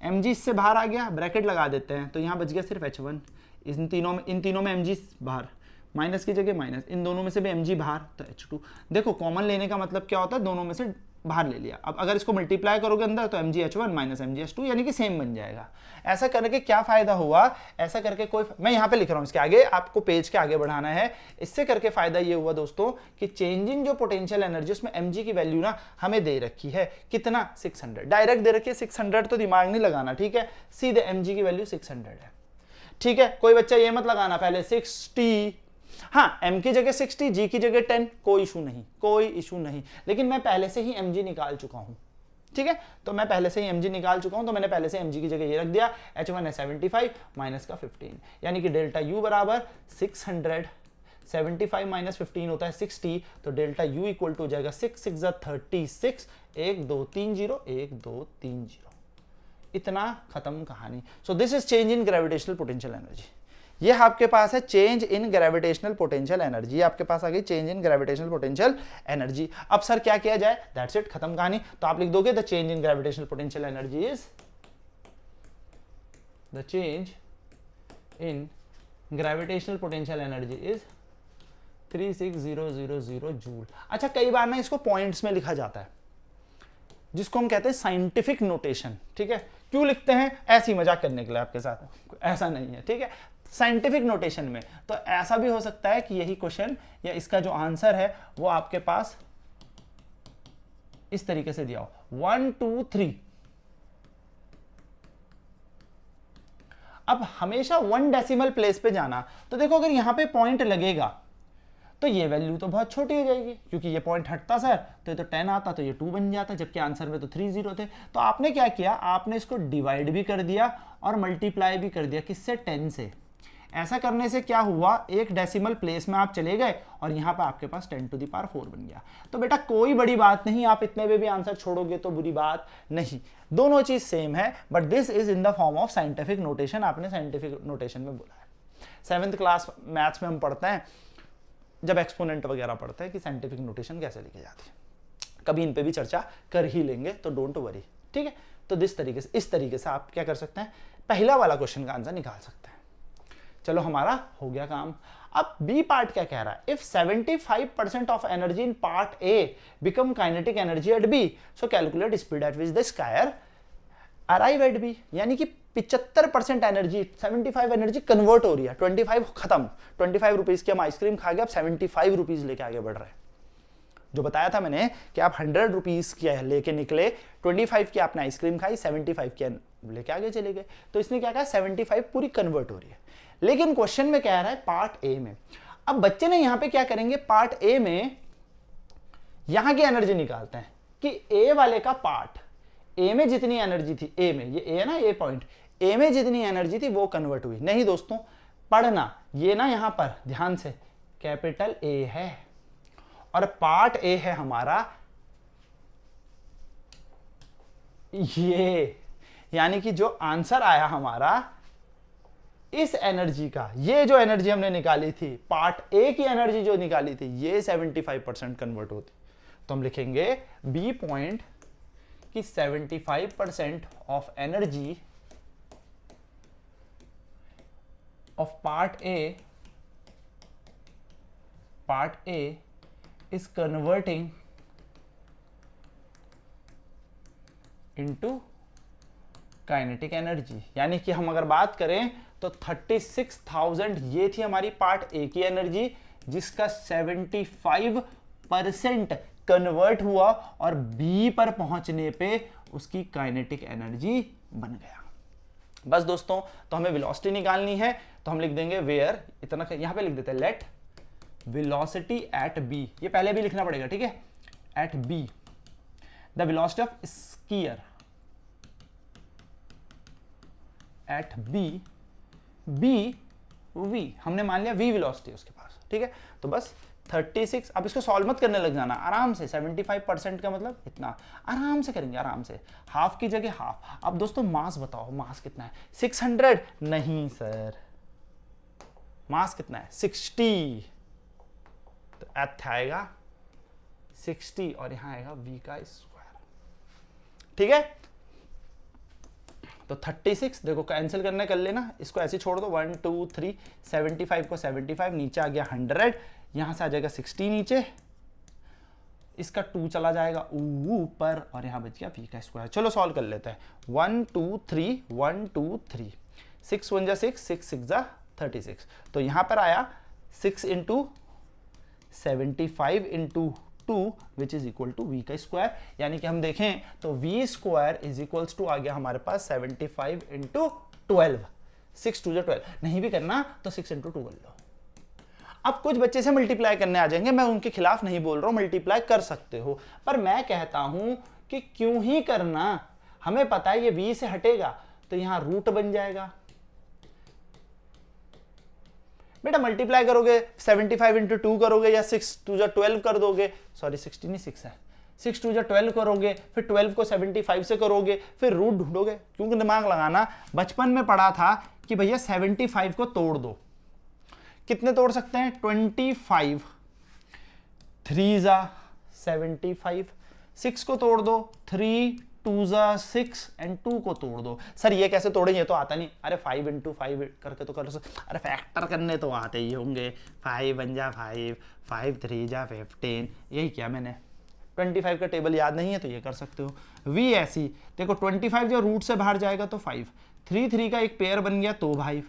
mg इससे बाहर आ गया, ब्रैकेट लगा देते हैं, तो यहां बच गया सिर्फ h1। इन तीनों में mg बाहर, माइनस की जगह माइनस, इन दोनों में से भी mg बाहर, तो h2। देखो कॉमन लेने का मतलब क्या होता है, दोनों में से बाहर ले लिया। अब अगर इसको मल्टीप्लाई करोगे अंदर तो mgh1 माइनस mgh2 यानी कि सेम बन जाएगा। ऐसा करके क्या फायदा हुआ, ऐसा करके कोई, मैं यहां पे लिख रहा हूं, इसके आगे आपको पेज के आगे बढ़ाना है। इससे करके फायदा ये हुआ दोस्तों कि चेंजिंग जो पोटेंशियल एनर्जी उसमें mg की वैल्यू ना हमें दे रखी है, कितना, 600 डायरेक्ट दे रखी है 600, तो दिमाग नहीं लगाना। ठीक है, सीधे mg की वैल्यू 600 है। ठीक है, कोई बच्चा ये मत लगाना पहले 60, हाँ m की जगह 60, g की जगह 10, कोई इशू नहीं, कोई इशू नहीं। लेकिन मैं पहले से ही mg निकाल चुका हूं। ठीक है, तो मैं पहले से ही mg निकाल चुका हूं, तो मैंने पहले से mg की जगह ये रख दिया, h1 है 75 माइनस का 15, यानी कि डेल्टा u बराबर 600, 75 माइनस 15 होता है 60, तो डेल्टा u इक्वल टू हो जाएगा 6 6 36, 1 2 3 0, 1 2 3 0। इतना खत्म कहानी। सो this is change in gravitational potential energy. ये आपके पास है change in gravitational potential energy, आपके पास आ गई change in gravitational potential energy. अब सर क्या किया जाए, दैट्स इट, खत्म कहानी। तो आप लिख दोगे the change in gravitational potential energy is, the change in gravitational potential energy is 36000 joule. अच्छा, कई बार ना इसको पॉइंट्स में लिखा जाता है, जिसको हम कहते हैं साइंटिफिक नोटेशन। ठीक है, क्यों लिखते हैं, ऐसी मजाक करने के लिए आपके साथ, ऐसा नहीं है। ठीक है, साइंटिफिक नोटेशन में तो ऐसा भी हो सकता है कि यही क्वेश्चन या इसका जो आंसर है वो आपके पास इस तरीके से दिया हो, 1 2 3। अब हमेशा 1 डेसिमल प्लेस पे जाना, तो देखो अगर यहां पे पॉइंट लगेगा तो ये वैल्यू तो बहुत छोटी हो जाएगी, क्योंकि ये पॉइंट हटता सर तो ये तो 10 आता, तो ये 2 बन जाता, जबकि आंसर में तो 3 0 थे। तो आपने क्या किया, आपने इसको डिवाइड भी कर दिया और मल्टीप्लाई भी कर दिया, किससे, 10 से। ऐसा करने से क्या हुआ, एक डेसिमल प्लेस में आप चले गए और यहां पर आपके पास 10 टू द पावर 4 बन गया। तो बेटा कोई बड़ी बात नहीं, आप इतने में भी आंसर छोड़ोगे तो बुरी बात नहीं, दोनों चीज सेम है, but this is in the form of scientific notation. आपने साइंटिफिक नोटेशन में बोला है। 7th क्लास मैथ्स में हम पढ़ते हैं, जब एक्सपोनेंट वगैरह पढ़ते हैं, कि साइंटिफिक नोटेशन कैसे लिखी जाती है, कभी इन पे भी चर्चा कर ही लेंगे, तो डोंट वरी। ठीक है, तो इस तरीके से आप क्या कर सकते हैं, पहला वाला क्वेश्चन का आंसर निकाल सकते हैं। चलो हमारा हो गया काम। अब बी पार्ट क्या कह रहा है, if 75% of energy in part A become kinetic energy at B, so calculate speed at which the skier arrive at B. यानी कि 75% एनर्जी, 75 एनर्जी कन्वर्ट हो रही है, 25 खत्म, 25 रुपीज की हम आइसक्रीम खा गए, अब 75 रुपीज लेके आगे बढ़ रहे हैं। जो बताया था मैंने कि आप 100 रुपीज की लेके निकले, 25 की आपने आइसक्रीम खाई, 75 की लेके आगे चले गए। तो इसने क्या कहा, 75 पूरी कन्वर्ट हो रही है। लेकिन क्वेश्चन में कह रहा है पार्ट ए में। अब बच्चे ने यहां पे क्या करेंगे, पार्ट ए में यहां की एनर्जी निकालते हैं कि ए वाले का पार्ट, ए में जितनी एनर्जी थी, ए में, ये ए है ना, ए पॉइंट, ए में जितनी एनर्जी थी वो कन्वर्ट हुई। नहीं दोस्तों, पढ़ना ये ना, यहां पर ध्यान से कैपिटल ए है और पार्ट ए है हमारा ये, यानी कि जो आंसर आया हमारा इस एनर्जी का, ये जो एनर्जी हमने निकाली थी, पार्ट ए की एनर्जी जो निकाली थी, ये 75% कन्वर्ट होती। तो हम लिखेंगे बी पॉइंट कि 75% of energy of part A is converting into kinetic energy. यानी कि हम अगर बात करें तो 36,000 ये थी हमारी पार्ट ए की एनर्जी, जिसका 75% कन्वर्ट हुआ और बी पर पहुंचने पे उसकी काइनेटिक एनर्जी बन गया। बस दोस्तों, तो हमें वेलोसिटी निकालनी है, तो हम लिख देंगे वेयर, इतना यहां पे लिख देते हैं लेट वेलोसिटी एट बी, ये पहले भी लिखना पड़ेगा, ठीक है, at B the velocity of skier at B V, हमने मान लिया वी वेलोसिटी उसके पास, ठीक है। तो बस 36, अब इसको सॉल्व मत करने लग जाना, आराम से 75% का मतलब इतना, आराम से करेंगे, आराम से, हाफ की जगह हाफ। अब दोस्तों मास बताओ, मास कितना है? 600? नहीं सर, मास कितना है? 60। तो एथ आएगा 60 और यहां आएगा v का स्क्वायर, ठीक है। तो 36 देखो कैंसिल करने कर लेना, इसको ऐसे छोड़ दो, 1 2 3, 75 को 75, नीचे आ गया 100, यहां से आ जाएगा 60 नीचे, इसका 2 चला जाएगा ऊपर और यहां बच गया v का स्क्वायर। चलो सॉल्व कर लेते हैं, 1 2 3 1 2 3, 6 1 जा 6, 6 6 जा 36। तो यहां पर आया 6 into 75 into 2 which is equal to v का स्क्वायर। यानी कि हम देखें तो v square is equals to आ गया हमारे पास 75 इंटू 12, 6 2 12, नहीं भी करना तो 6 इंटू 2 कर लो। अब कुछ बच्चे से मल्टीप्लाई करने आ जाएंगे, मैं उनके खिलाफ नहीं बोल रहा हूं, मल्टीप्लाई कर सकते हो, पर मैं कहता हूं कि क्यों ही करना, हमें पता है ये v से हटेगा तो यहां रूट बन जाएगा। बेटा मल्टीप्लाई करोगे 75 इंटू 2 करोगे या 6 2 जा 12 कर दोगे, सॉरी 16 नहीं 6 है, 6 2 जा 12 करोगे, फिर 12 को 75 से करोगे, फिर रूट ढूंढोगे, क्योंकि दिमाग लगाना, बचपन में पढ़ा था कि भैया 75 को तोड़ दो, कितने तोड़ सकते हैं? 25, 3 जा 75, 6 को तोड़ दो, 3 2 जा 6 एंड 2 को तोड़ दो। सर ये कैसे तोड़े, ये तो आता नहीं। अरे 5 इंटू 5 करके तो कर सकते, अरे फैक्टर करने तो आते ही होंगे, 5 1 जा 5, 5 3 जा 15, यही किया मैंने। 25 का टेबल याद नहीं है तो ये कर सकते हो। v ऐसी देखो, 25 जो रूट से बाहर जाएगा तो 5, 3 3 का एक पेयर बन गया तो भाई,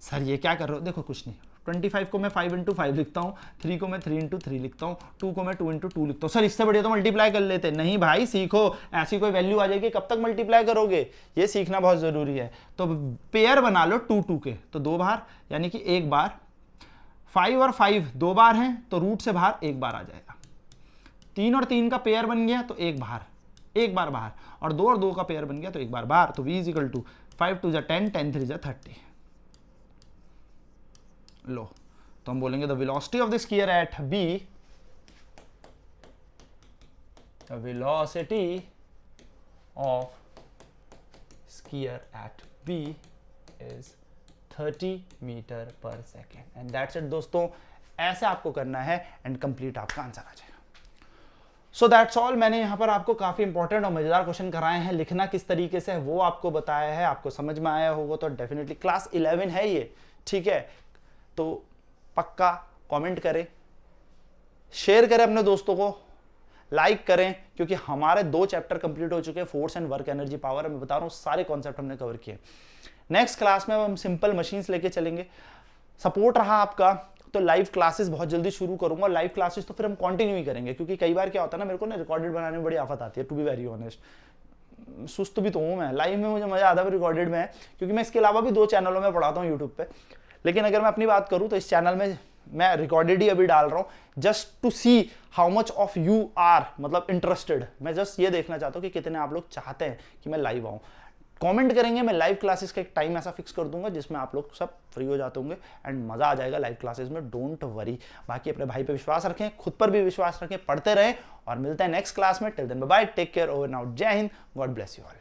सर ये क्या कर रहे हो? देखो कुछ नहीं, 25 को मैं 5 इंटू 5 लिखता हूँ, 3 को मैं 3 इंटू 3 लिखता हूँ, 2 को मैं 2 इंटू 2 लिखता हूँ। सर इससे बढ़िया तो मल्टीप्लाई कर लेते। नहीं भाई, सीखो, ऐसी कोई वैल्यू आ जाएगी कब तक मल्टीप्लाई करोगे, ये सीखना बहुत जरूरी है। तो पेयर बना लो 2 2 के, तो 2 बार, यानी कि 1 बार, 5 और 5 2 बार हैं तो रूट से बाहर 1 बार आ जाएगा। 3 और 3 का पेयर बन गया तो 1 बार, 1 बार बाहर, और 2 और 2 का पेयर बन गया तो 1 बार बाहर। तो v इज इक्वल टू 5 2 जा 10, 10 3 जा 30। लो, तो हम बोलेंगे the velocity of the sphere at b, the velocity of sphere at b is 30 meter per second. And that's it दोस्तों, ऐसे आपको करना है एंड कंप्लीट आपका आंसर आ जाएगा। So that's all. मैंने यहाँ पर आपको काफी इंपॉर्टेंट और मजेदार क्वेश्चन कराए हैं, लिखना किस तरीके से है वो आपको बताया है, आपको समझ में आया होगा तो डेफिनेटली। क्लास 11 है ये, ठीक है, तो पक्का कमेंट करें, शेयर करें अपने दोस्तों को, लाइक करें, क्योंकि हमारे 2 चैप्टर कंप्लीट हो चुके हैं, force and work energy power. मैं बता रहा हूँ सारे कॉन्सेप्ट हमने कवर किए। नेक्स्ट क्लास में हम सिंपल मशीन्स लेके चलेंगे। सपोर्ट रहा आपका तो लाइव क्लासेस बहुत जल्दी शुरू करूंगा। लाइव क्लासेस तो फिर हम कंटिन्यू ही करेंगे, क्योंकि कई बार क्या होता है ना, मेरे को ना रिकॉर्डेड बनाने में बड़ी आफत आती है, टू बी वेरी ऑनेस्ट। सुस्त भी तो हूँ मैं, लाइव में मुझे मजा आता है, रिकॉर्डेड में है, क्योंकि मैं इसके अलावा भी 2 चैनलों में पढ़ाता हूँ यूट्यूब पे। लेकिन अगर मैं अपनी बात करूं तो इस चैनल में मैं रिकॉर्डेड ही अभी डाल रहा हूं, just to see how much of you are मतलब इंटरेस्टेड। मैं जस्ट ये देखना चाहता हूं कि कितने आप लोग चाहते हैं कि मैं लाइव आऊं। कमेंट करेंगे, मैं लाइव क्लासेस का एक टाइम ऐसा फिक्स कर दूंगा जिसमें आप लोग सब फ्री हो जाते होंगे एंड मजा आ जाएगा लाइव क्लासेस में, डोंट वरी। बाकी अपने भाई पे विश्वास रखें, खुद पर भी विश्वास रखें, पढ़ते रहें और मिलते हैं नेक्स्ट क्लास में। Till then bye bye, take care, over and out, जय हिंद, गॉड ब्लेस यू ऑल।